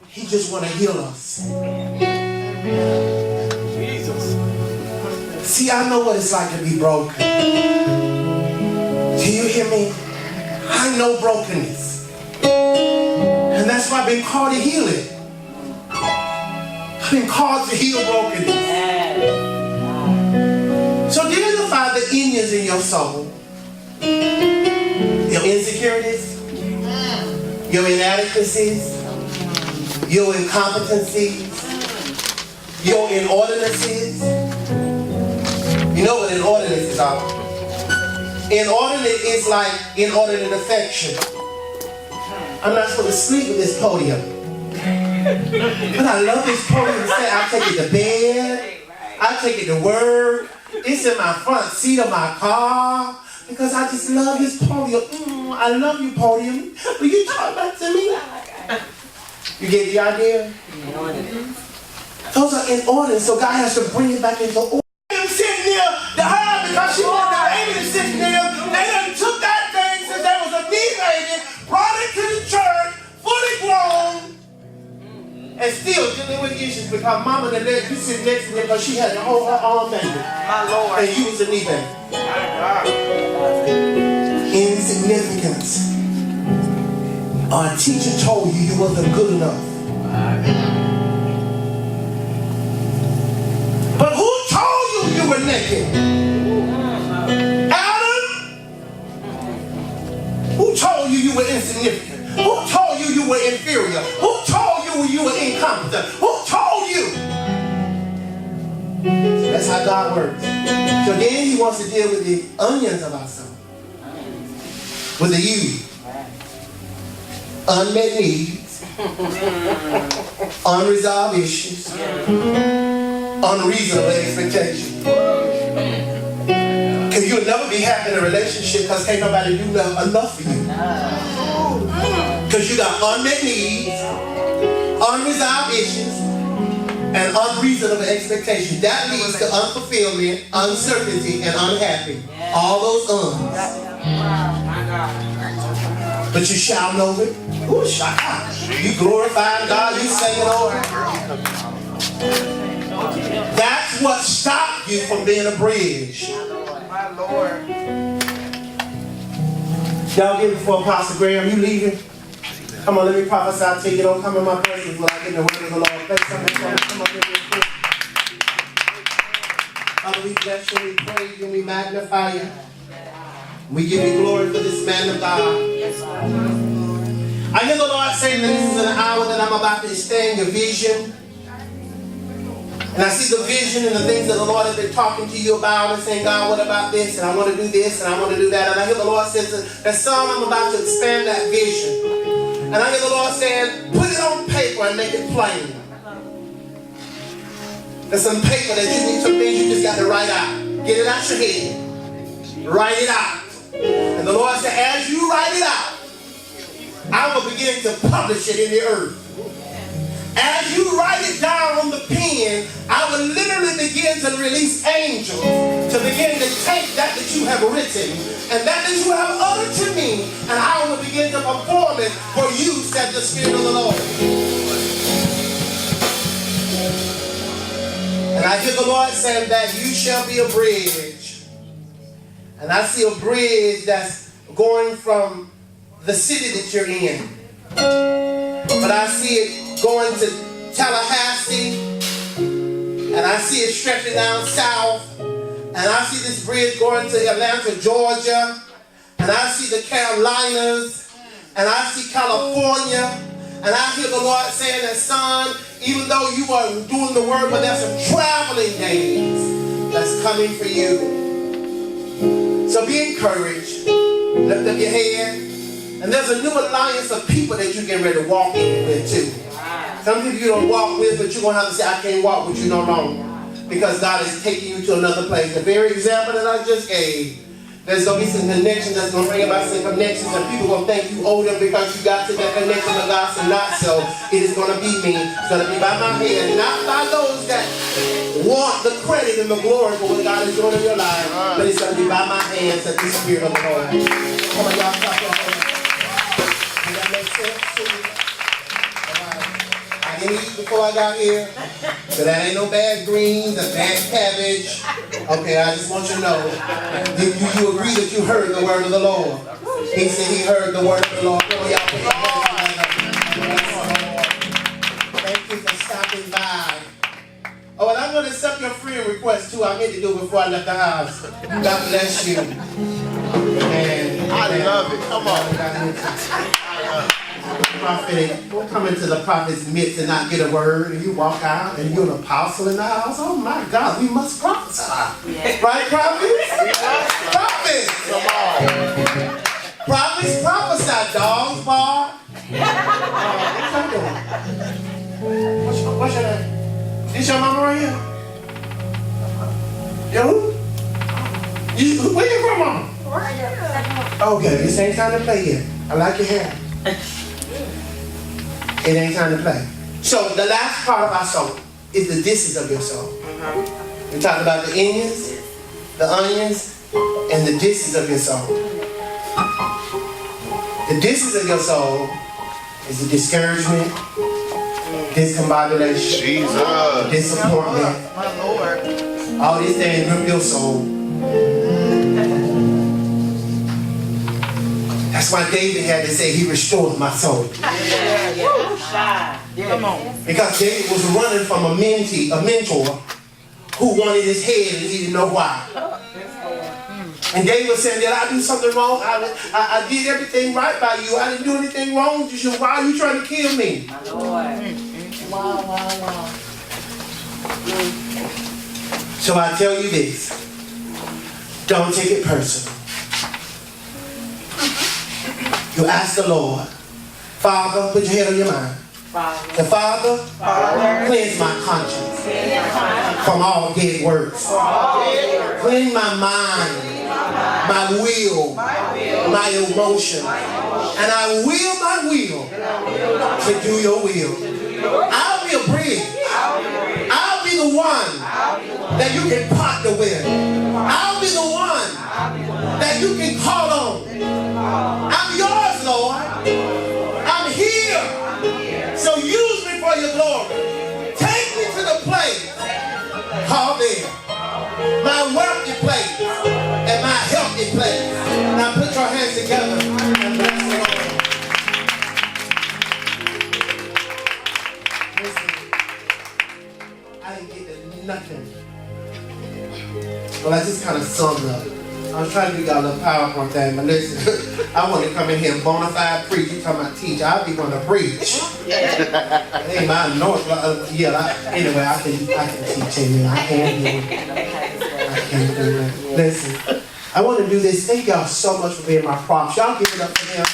He just want to heal us. Jesus. See, I know what it's like to be broken. Do you hear me? I know brokenness. And that's why I've been called to heal it. I've been called to heal brokenness. So identify the Indians in your soul. Your insecurities, your inadequacies, your incompetencies, your inordinacies. You know what inordinacies are? Inordinate is like inordinate affection. I'm not supposed to sleep with this podium. But I love this podium. I take it to bed. I take it to work. It's in my front seat of my car. Because I just love this podium. I love you, podium. Will you talk back to me? You get the idea? Those are in order. So God has to bring it back into order. I'm sitting there to her because she wants dealing with issues because mama that let you sit next to me because she had to hold her arm back. My Lord. And you was a knee back. Insignificance. Our teacher told you you wasn't good enough. But who told you you were naked? Adam? Who told you you were insignificant? Who told you you were inferior? Who told you were incompetent? Who told you? So that's how God works. So then he wants to deal with the onions of our soul. With the you. Unmet needs. Unresolved issues. Unreasonable expectations. Because you'll never be happy in a relationship because can't nobody do enough for you. Because you got unmet needs, unresolved issues, and unreasonable expectations. That leads to unfulfillment, uncertainty, and unhappy. All those uns. But you shouting over it. Ooh, shaka. You glorifying God, you singing over it. That's what stopped you from being a bridge. My Lord. Y'all give it for Apostle Graham. You leaving? Come on, let me prophesy to you. Don't come in my presence when I get the word of the Lord. Play something for me. Come on, give me a quick. Father, we bless you, we praise you, we magnify you. We give you glory for this man of God. I hear the Lord saying that this is an hour that I'm about to extend your vision. And I see the vision and the things that the Lord has been talking to you about and saying, God, what about this? And I want to do this and I want to do that. And I hear the Lord says that son, I'm about to expand that vision. And I hear the Lord saying, put it on paper and make it plain. There's some paper that you need, some things you just got to write out. Get it out your head. Write it out. And the Lord said, as you write it out, I will begin to publish it in the earth. As you write it down on the pen, I will literally begin to release angels to begin to take that you have written and that you have uttered to me, and I will begin to perform it for you, said the Spirit of the Lord. And I hear the Lord saying that you shall be a bridge. And I see a bridge that's going from the city that you're in. But I see it going to Tallahassee. And I see it stretching down south. And I see this bridge going to Atlanta, Georgia. And I see the Carolinas. And I see California. And I hear the Lord saying that, son, even though you are doing the work, but there's some traveling days that's coming for you. So be encouraged. Lift up your head. And there's a new alliance of people that you get ready to walk in with too. Some people you don't walk with, but you're going to have to say, I can't walk with you no longer. Because God is taking you to another place. The very example that I just gave, there's going to be some connections that's going to bring about some connections, and people going to think you owe them because you got to that connection, but God said not so. It is going to be me. It's going to be by my hand, not by those that want the credit and the glory for what God is doing in your life, but it's going to be by my hands at the Spirit of the Lord. Come on, y'all, clap your hands. Does that make sense to you? I didn't eat before I got here, so that ain't no bad greens or bad cabbage. Okay, I just want you to know. Do you agree that you heard the word of the Lord? He said he heard the word of the Lord. Come on, y'all, put your hands together. Thank you for stopping by. Oh, and I'm going to accept your friend request too. I meant to do it before I left the house. God bless you. And I love it. Come on. Prophetic, don't come into the prophet's midst and not get a word, and you walk out and you're an apostle in the house. Oh my God, we must prophesy. Yeah. Right, prophets? Prophets! Come on. Prophets prophesy, dogs bark. What's your name? Is your mama right here? Yo, who? Where you from, mama? Okay, this ain't time to play yet. I like your hair. It ain't time to play. So the last part of our soul is the dishes of your soul. We talked about the onions, and the dishes of your soul. The dishes of your soul is the discouragement, discombobulation, Jesus. disappointment, My Lord. all these things rip your soul. That's why David had to say, he restores my soul. Come on. Because David was running from a mentor who wanted his head and he didn't know why. And David was saying, did I do something wrong? I did everything right by you. I didn't do anything wrong to you. Why are you trying to kill me? Wow. So I tell you this. Don't take it personal. You ask the Lord, Father, put your head on your mind. The Father, cleanse my conscience from all dead works. Cleanse my mind, my will, my emotion. And I will my will to do your will. I'll be a bridge. I'll be the one that you can partner with. I'll be the one that you can call on. I'm yours, Lord. I'm here. So use me for your glory. Take me to the place called there. My wealthy place and my healthy place. Now put your hands together and bless the Lord. Listen, I didn't get nothing. Well, I just kind of summed up. I was trying to do y'all a little PowerPoint thing, but listen, I want to come in here and bona fide preach. You talking about teach? I'll be one to preach. Ain't my north. Anyway, I can teach you. I can do it. I can do it. Listen, I want to do this. Thank y'all so much for being my props. Y'all give it up for them.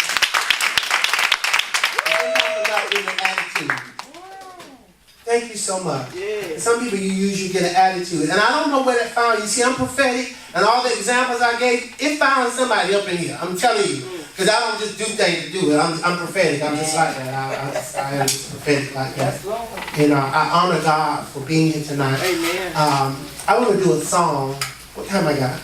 Thank you so much. Some people you get an attitude. And I don't know where that found. You see, I'm prophetic, and all the examples I gave, it found somebody up in here. I'm telling you. Because I don't just do things to do it. I'm prophetic. I'm just like that. I am just prophetic like that. You know, I honor God for being here tonight. Amen. I want to do a song. What time I got?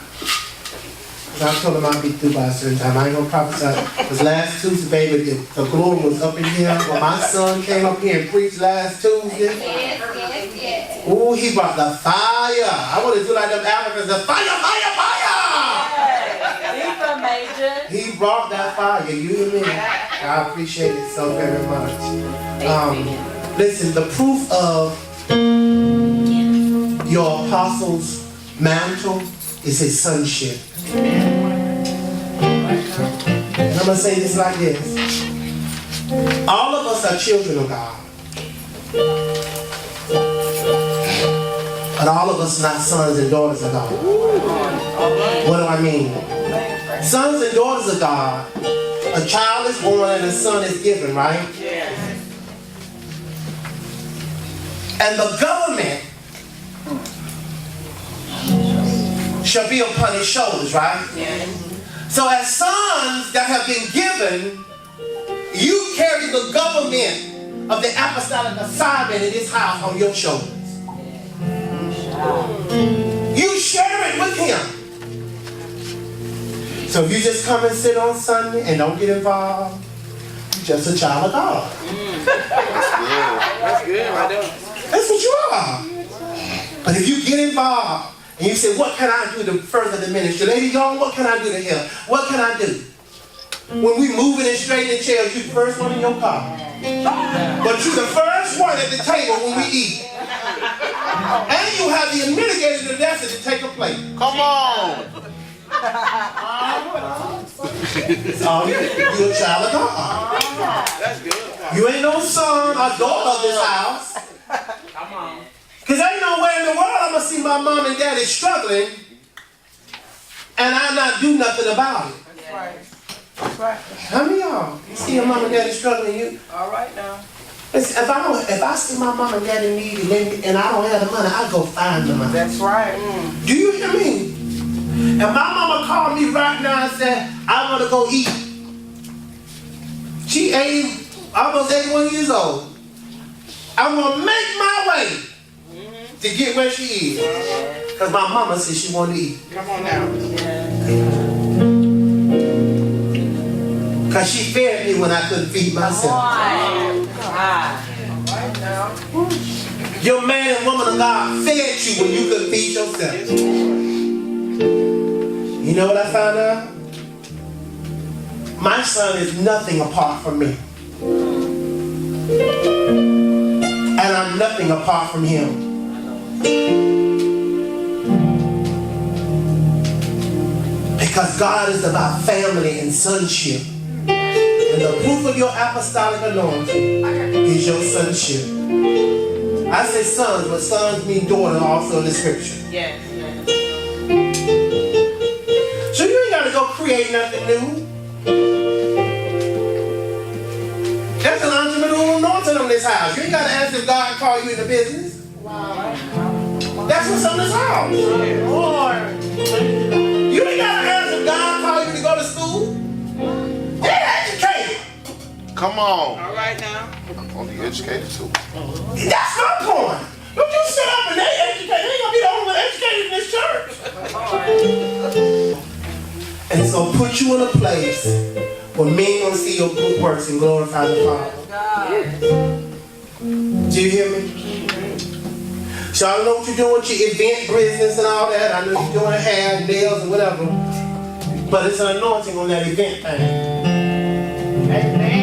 I told him I'd be through by a certain time. I ain't gonna prophesy. Because last Tuesday, baby, the glory was up in here. When my son came up here and preached last Tuesday. Yes. Ooh, he brought the fire. I want to do like them Africans, the fire, fire, fire. He brought that fire. You hear me? I appreciate it so very much. Listen, the proof of your apostle's mantle is his sonship. And I'm going to say this like this. All of us are children of God. But all of us are not sons and daughters of God. What do I mean? Sons and daughters of God, a child is born and a son is given, right? And the government shall be upon his shoulders, right? So as sons that have been given, you carry the government of the apostolic assignment in this house on your shoulders. You share it with him. So if you just come and sit on Sunday and don't get involved, you're just a child of God. That's good right there. That's what you are. But if you get involved and you say, what can I do to further the ministry? Lady Young, what can I do to help? What can I do? When we moving and straightening chairs, you the first one in your car. But you the first one at the table when we eat. And you have the mitigated audacity to take a plate. Come on. You're a child of God. That's good. You ain't no son or daughter of this house. Come on. Because ain't nowhere in the world I'm going to see my mom and daddy struggling and I not do nothing about it. That's right. That's right. How many of y'all see your mom and daddy struggling? You? All right now. Listen, if I see my mom and daddy need and I don't have the money, I go find the money. That's right. Do you hear me? And my mama called me right now and said, I want to go eat. She almost 81 years old. I'm going to make my way to get where she is. Because my mama said she wanted to eat. Come on now. Because she fed me when I couldn't feed myself. All right now. Your man and woman of God fed you when you couldn't feed yourself. You know what I found out? My son is nothing apart from me. And I'm nothing apart from him. Because God is about family and sonship. And the proof of your apostolic anointing is your sonship. I say sons, but sons mean daughter also in the scripture. Yes, yes. So you ain't got to go create nothing new. There's an entrepreneurial anointing on this house. You ain't got to ask if God called you into business. That's what's on this house. Lord. You ain't got to ask if God called you to go to school. Get educated. Come on. All right now. On the educated too. That's my point. Don't you sit up and they educate. They ain't going to be the only one educated in this church. And so put you in a place where men going to see your good works and glorify the Father. Do you hear me? So I don't know what you're doing with your event business and all that. I know you're doing hair, nails, and whatever. But it's an anointing on that event thing. Amen.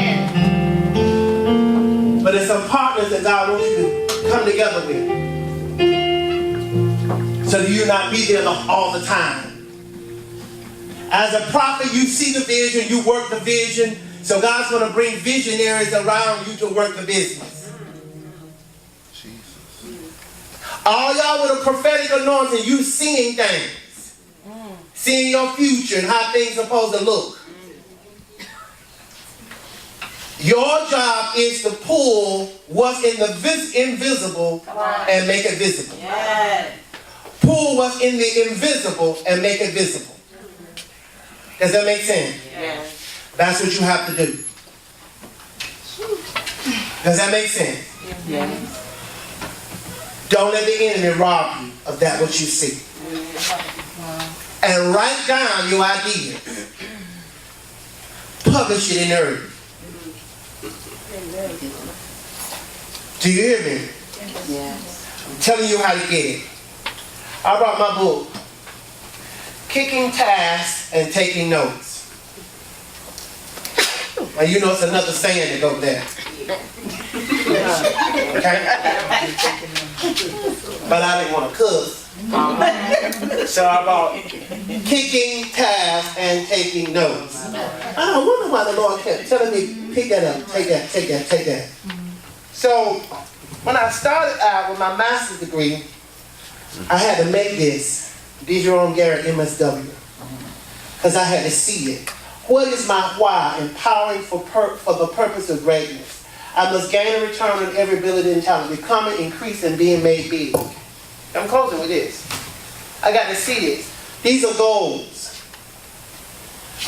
But there's some partners that God wants you to come together with. So that you not be there all the time. As a prophet, you see the vision, you work the vision. So God's going to bring visionaries around you to work the business. All y'all with a prophetic anointing, you seeing things. Seeing your future and how things are supposed to look. Your job is to pull what's in the invisible and make it visible. Yes. Pull what's in the invisible and make it visible. Does that make sense? Yes. That's what you have to do. Does that make sense? Yes. Don't let the enemy rob you of that what you see. And write down your ideas. Publish it in the earth. Do you hear me? Yes. I'm telling you how to get it. I brought my book, Kicking Tasks and Taking Notes. And you know it's another saying that goes there. Okay? But I didn't want to cuss. So I bought Kicking Tasks and Taking Notes. I wonder why the Lord kept telling me, pick that up, take that, take that, take that. So when I started out with my master's degree, I had to make this, D. Jerome Garrett, MSW, because I had to see it. What is my why? Empowering for the purpose of greatness. I must gain a return on every ability and talent, becoming, increasing, being made big. I'm closing with this. I got to see this. These are goals.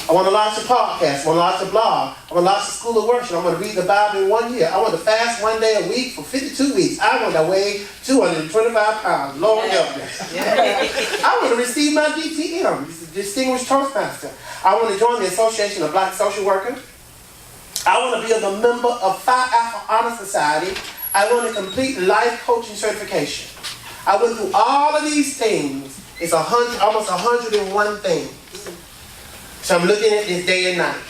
I want to launch a podcast. I want to launch a blog. I want to launch a school of worship. I want to read the Bible in 1 year. I want to fast 1 day a week for 52 weeks. I want to weigh 225 pounds. Lord help me. I want to receive my DTM, Distinguished Toastmaster. I want to join the Association of Black Social Workers. I want to be a member of Phi Alpha Honor Society. I want to complete life coaching certification. I went through all of these things. It's almost 101 things. So I'm looking at this day and night.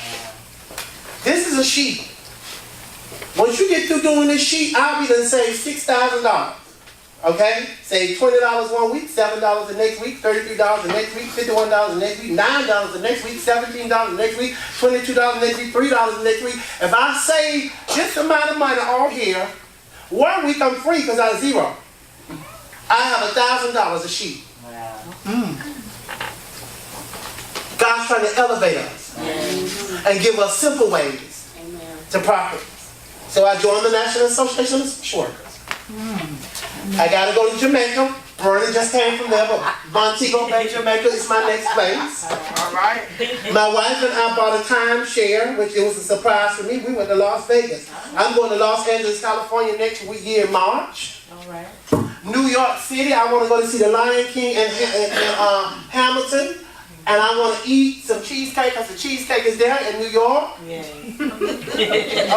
This is a sheet. Once you get through doing this sheet, I'll be done save $6,000. Okay? Save $20 one week, $7 the next week, $33 the next week, $51 the next week, $9 the next week, $17 the next week, $22 the next week, $3 the next week. If I save this amount of money all here, 1 week I'm free because I have zero. I have $1,000 a sheet. Wow. God's trying to elevate us and give us simple ways to profit. So I joined the National Association of Social Workers. I got to go to Jamaica. Vernon just came from there, but Montego Bay, Jamaica is my next place. All right. My wife and I bought a timeshare, which it was a surprise for me. We went to Las Vegas. I'm going to Los Angeles, California next year in March. All right. New York City, I want to go to see the Lion King and Hamilton. and I want to eat some cheesecake because the cheesecake is there in New York. Yes.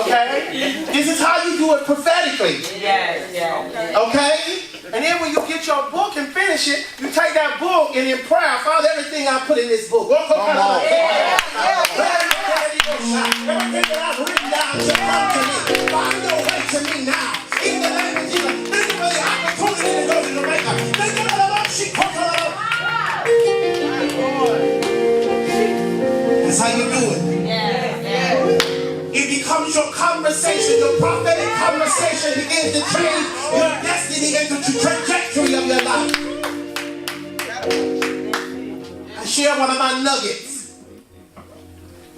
Okay? This is how you do it prophetically. Yes. Yes. Okay? And then when you get your book and finish it, you take that book and in prayer, Father, everything I put in this book. Come on. Everything that I've written down to come to me. Find your way to me now. In the name of Jesus. Thank you for the opportunity to go to the maker. Thank you for the love she called her. That's how you do it. It becomes your conversation, your prophetic conversation begins to change your destiny and the trajectory of your life. I share one of my nuggets.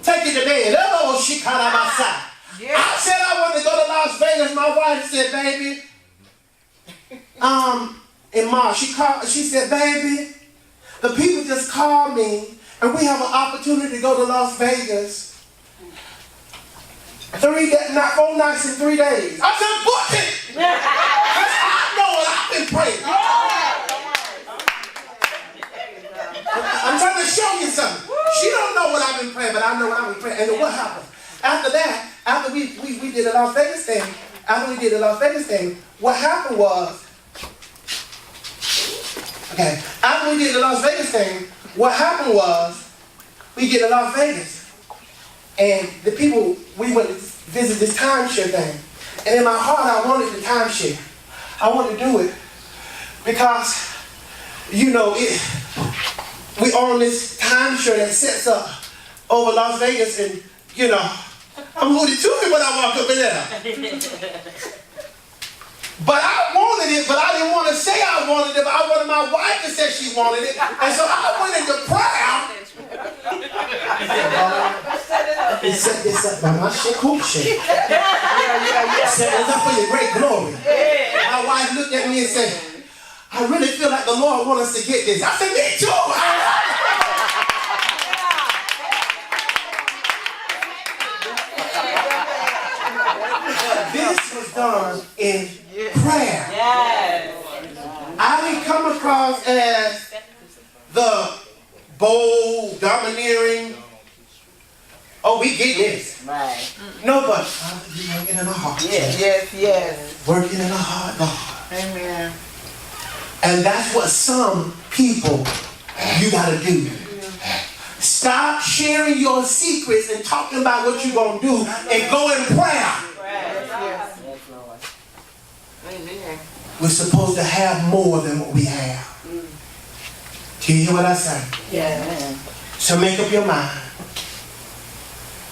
Take it to bed. Oh, she caught on my side. I said I wanted to go to Las Vegas. My wife said, baby, in March, she said, baby, the people just called me and we have an opportunity to go to Las Vegas. 4 nights and 3 days. I said, book it! I know what I've been praying. I'm trying to show you something. She don't know what I've been praying, but I know what I've been praying. And then what happened? After that, after we did the Las Vegas thing, what happened was, after we did the Las Vegas thing, what happened was, we get to Las Vegas. And the people, we went to visit this timeshare thing. And in my heart, I wanted the timeshare. I wanted to do it because, you know, we own this timeshare that sets up over Las Vegas, and, you know, I'm Hootie Tootie when I walk up in there. But I wanted it, but I didn't want to say I wanted it, but I wanted my wife to say she wanted it. And so I went into prayer. Set this up by my shit, cool shit. Set this up for your great glory. My wife looked at me and said, I really feel like the Lord wants us to get this. I said, me too. This was done in prayer. I didn't come across as the bold, domineering, oh, we get this. Right. No, but you're working in a heart. Yes. Working in a heart, God. Amen. And that's what some people you gotta do. Stop sharing your secrets and talking about what you're gonna do and go in prayer. Yes, Lord. Amen. We're supposed to have more than what we have. Do you hear what I say? Yeah. So make up your mind.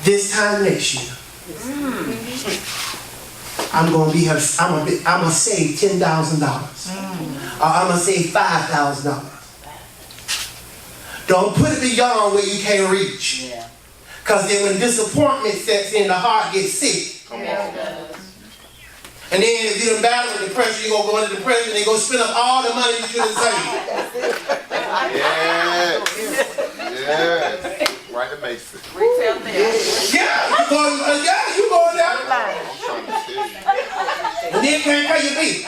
This time next year, I'm gonna save $10,000. Or I'm gonna save $5,000. Don't put it beyond where you can't reach. Yeah. Because then when disappointment sets in, the heart gets sick. Come on. And then if you're in battle with depression, you're going to go into depression and you're going to spend up all the money you should have saved. Yes. Right in Mason. Retail there. Yeah, you going down the line. I'm trying to tell you. And then can't pay your bills.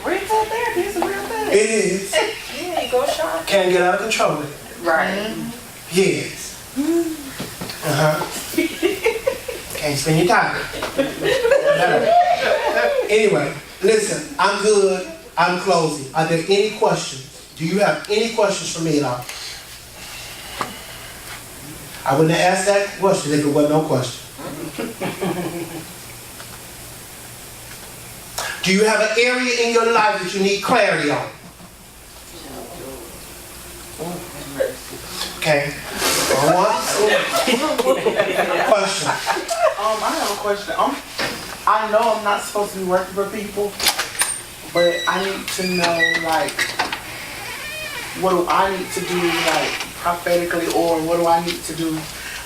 Retail therapy is a real thing. It is. Yeah, you go shop. Can't get out of control with it. Right. Yes. Can't spend your time. Anyway, listen, I'm good. I'm closing. Are there any questions? Do you have any questions for me at all? I wouldn't have asked that question if it wasn't no question. Do you have an area in your life that you need clarity on? Okay. Question. I have a question. I know I'm not supposed to be working for people, but I need to know, like, what do I need to do, like, prophetically, or what do I need to do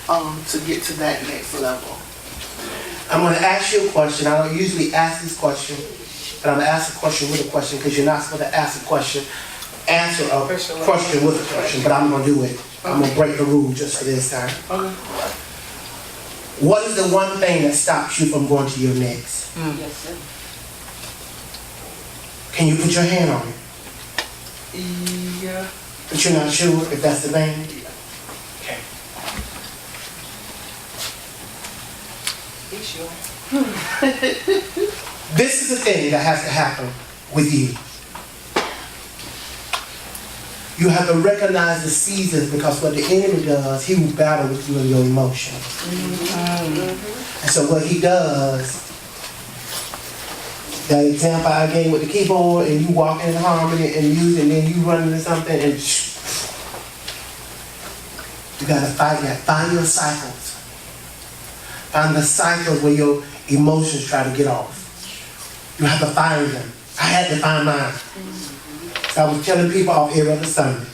to get to that next level? I'm going to ask you a question. I don't usually ask this question, but I'm going to ask a question with a question because you're not supposed to ask a question, answer a question with a question, but I'm going to do it. I'm going to break the rule just for this time. Okay. What is the one thing that stops you from going to your next? Yes, sir. Can you put your hand on it? Yeah. But you're not sure if that's the name? Okay. He's sure. This is the thing that has to happen with you. You have to recognize the seasons, because what the enemy does, he will battle with you in your emotions. And so what he does, that example I gave with the keyboard, and you walk in harmony and use it, and then you run into something, and you gotta fight that. Find your cycles. Find the cycles where your emotions try to get off. You have to find them. I had to find mine. So I was telling people off every other Sunday.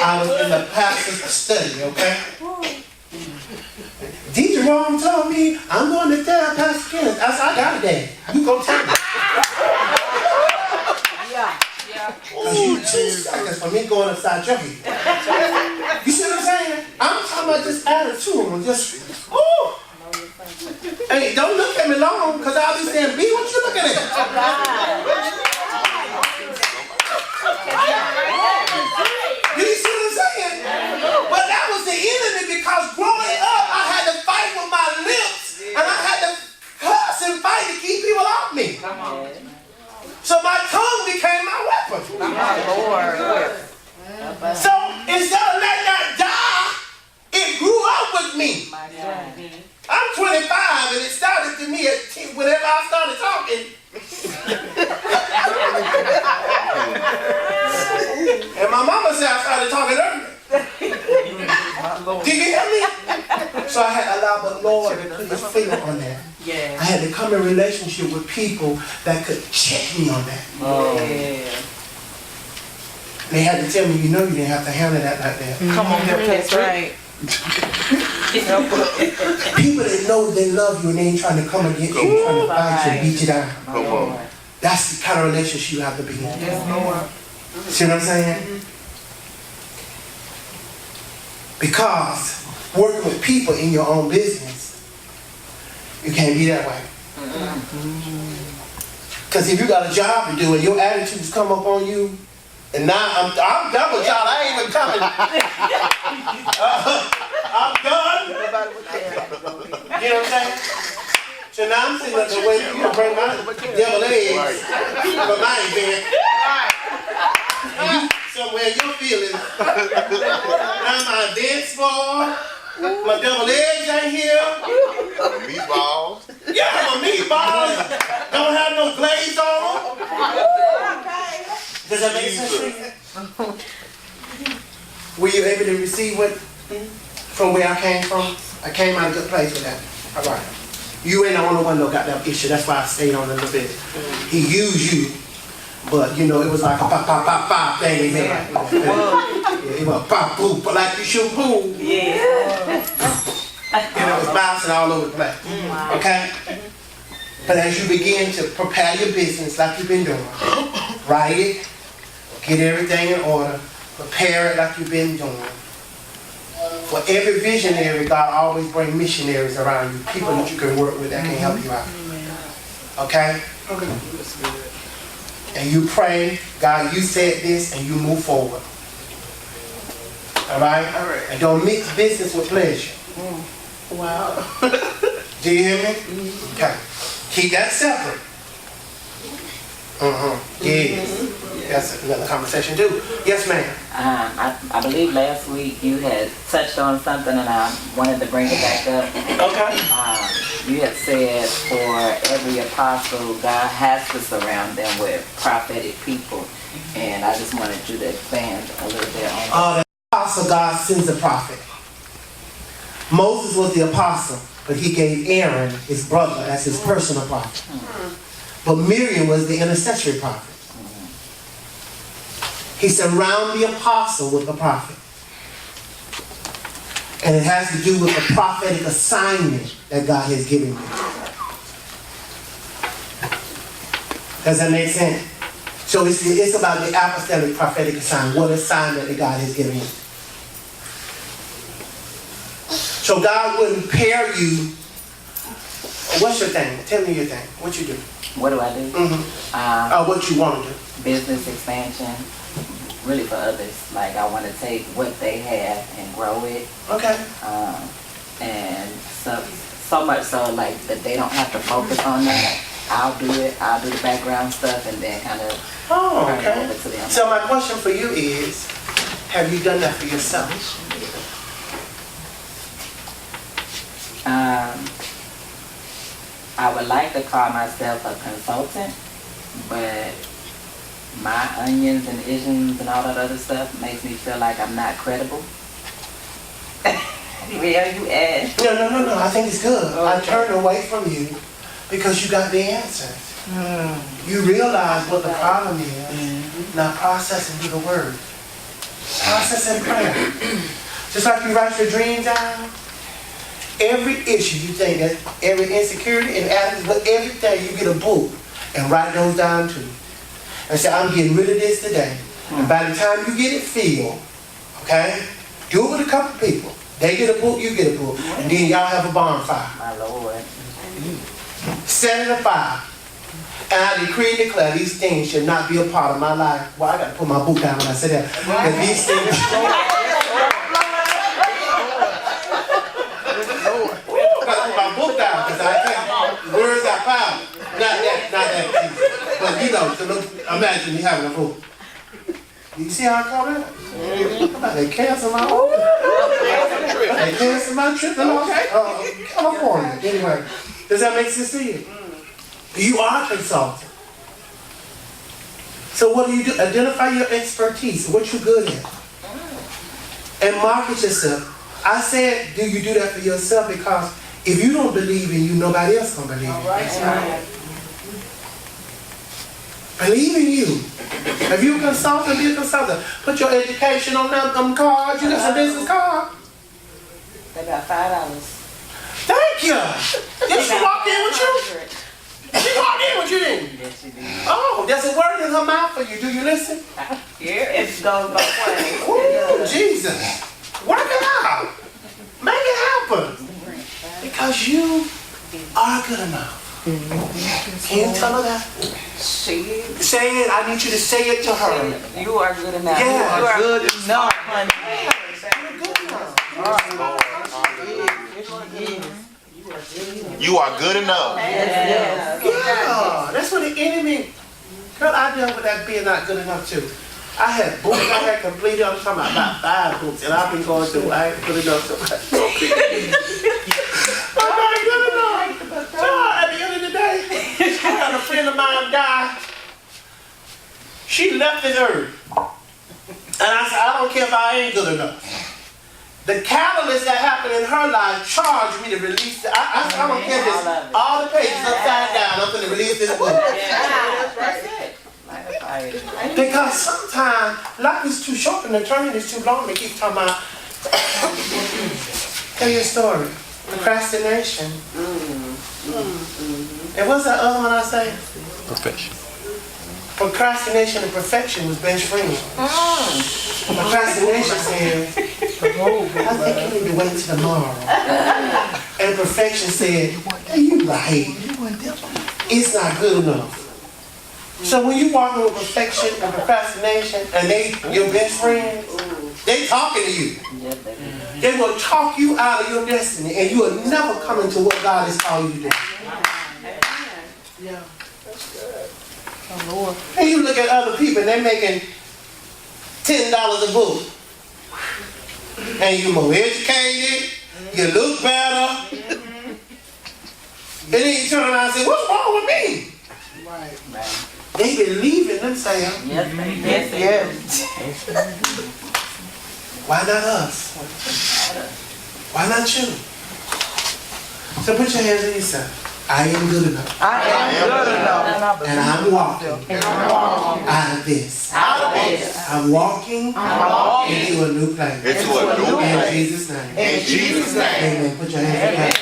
I was in the pastor's study, okay? Deidre Rome told me, I'm going to tell Pastor Kenneth. I said, I got it, Dad. You go tell me. Yeah. Because you 2 seconds for me going upside your head. You see what I'm saying? I'm talking about this attitude. I'm just, ooh. Hey, don't look at me long, because I'll be saying, B, what you looking at? You see what I'm saying? But that was the enemy, because growing up, I had to fight with my lips, and I had to cuss and fight to keep people off me. So my tongue became my weapon. So instead of letting that die, it grew up with me. I'm 25, and it started to me at whenever I started talking. And my mama said I started talking early. Did you hear me? So I had to allow the Lord to put his finger on that. Yeah. I had to come in relationship with people that could check me on that. Yeah. They had to tell me, you know, you didn't have to handle that like that. Come on, that's right. People that know they love you and they ain't trying to come against you, trying to fight you and beat you down. Come on. That's the kind of relationship you have to be in. Yes, Lord. See what I'm saying? Because working with people in your own business, you can't be that way. Because if you got a job to do and your attitudes come up on you, and now I'm done with y'all, I ain't even coming. I'm done. You know what I'm saying? So now I'm sitting up there waiting for you to bring my devil eggs for my event. And you somewhere in your feelings. Now my event's spoiled. My devil eggs ain't here. Meatballs. Yeah, my meatballs don't have no glaze on them. Does that make sense to you? Were you able to receive what from where I came from? I came out of a good place with that. All right. You ain't the only one that got that issue. That's why I stayed on it a little bit. He used you, but you know, it was like a pop, pop, pop, pop thing in here. Yeah, it was pop, poop, but like you shoot pool. Yeah. And it was bouncing all over the place. Okay? But as you begin to prepare your business like you've been doing, write it, get everything in order, prepare it like you've been doing. For every visionary, God always brings missionaries around you, people that you can work with that can help you out. Okay? And you pray, God, you said this, and you move forward. All right? And don't mix business with pleasure. Wow. Do you hear me? Okay. Keep that separate. Yes. That's another conversation too. Yes, ma'am. I believe last week you had touched on something and I wanted to bring it back up. Okay. You had said for every apostle, God has to surround them with prophetic people. And I just wanted you to expand a little bit on that. The apostle, God sends a prophet. Moses was the apostle, but he gave Aaron, his brother, as his personal prophet. But Miriam was the intercessory prophet. He surrounded the apostle with the prophet. And it has to do with the prophetic assignment that God has given you. Does that make sense? So it's about the apostolic prophetic assignment. What assignment that God has given you. So God wouldn't pair you What's your thing? Tell me your thing. What you do? What do I do? What you want to do? Business expansion, really for others. Like I want to take what they have and grow it. Okay. And so much so like that they don't have to focus on that. I'll do it. I'll do the background stuff and then kind of turn it over to them. So my question for you is, have you done that for yourself? I would like to call myself a consultant, but my onions and isms and all that other stuff makes me feel like I'm not credible. Where you at? No. I think it's good. I turned away from you because you got the answers. You realize what the problem is. Now process and do the word. Process and prayer. Just like you write your dreams down. Every issue you think that, every insecurity and attitude, but everything, you get a book and write those down too. And say, I'm getting rid of this today. And by the time you get it filled, okay, do it with a couple people. They get a book, you get a book. And then y'all have a bonfire. My Lord. Set it afire. And I decree and declare these things should not be a part of my life. Well, I got to put my book down when I say that. Because these things... my book down because I think words are power. Not that. But you know, so look, imagine me having a book. You see how I call that? They cancel my trip. They cancel my trip to California. Anyway, does that make sense to you? You are a consultant. So what do you do? Identify your expertise, what you're good at. And market yourself. I said, do you do that for yourself? Because if you don't believe in you, nobody else gonna believe in you. Right. Believe in you. If you're a consultant, be a consultant. Put your education on them cards. You got some business card. They got $5. Thank you. Did she walk in with you? She walked in with you, didn't you? Yes, she did. Oh, there's a word in her mouth for you. Do you listen? Yeah, it goes both ways. Ooh, Jesus. Work it out. Make it happen. Because you are good enough. Can you tell her that? Say Say it. I need you to say it to her. you are good enough. Yeah. You are good enough, honey. You are good enough. Yeah, that's what the enemy. Girl, I dealt with that being not good enough too. I had books I had completed. I'm talking about 5 books, and I've been going through. I ain't good enough. I'm not good enough. So at the end of the day, I had a friend of mine die. She left this earth, and I said, I don't care if I ain't good enough. The catalyst that happened in her life charged me to release it. I don't care if it's all the pages upside down. I'm going to release this book. That's it. Because sometimes life is too short and the turning is too long to keep talking about. Tell your story. Procrastination. And what's that other one I say? Perfection. Procrastination and perfection was best friends. Procrastination said, I think you need to wait till tomorrow. And perfection said, hey, you right. It's not good enough. So when you walking with perfection and procrastination and they your best friends, they talking to you. They will talk you out of your destiny and you will never come into what God has called you to do. Yeah. Oh, Lord. And you look at other people and they're making $10 a book. And you're more educated, you look better. And then you turn around and say, what's wrong with me? Right. They believe in themselves. Yes. Why not us? Why not you? So put your hands on yourself. I am good enough. I am good enough. And I'm walking out of this. I'm walking into a new place. Into a new In place. Jesus' name. In Jesus' name. Amen. Put your hands together.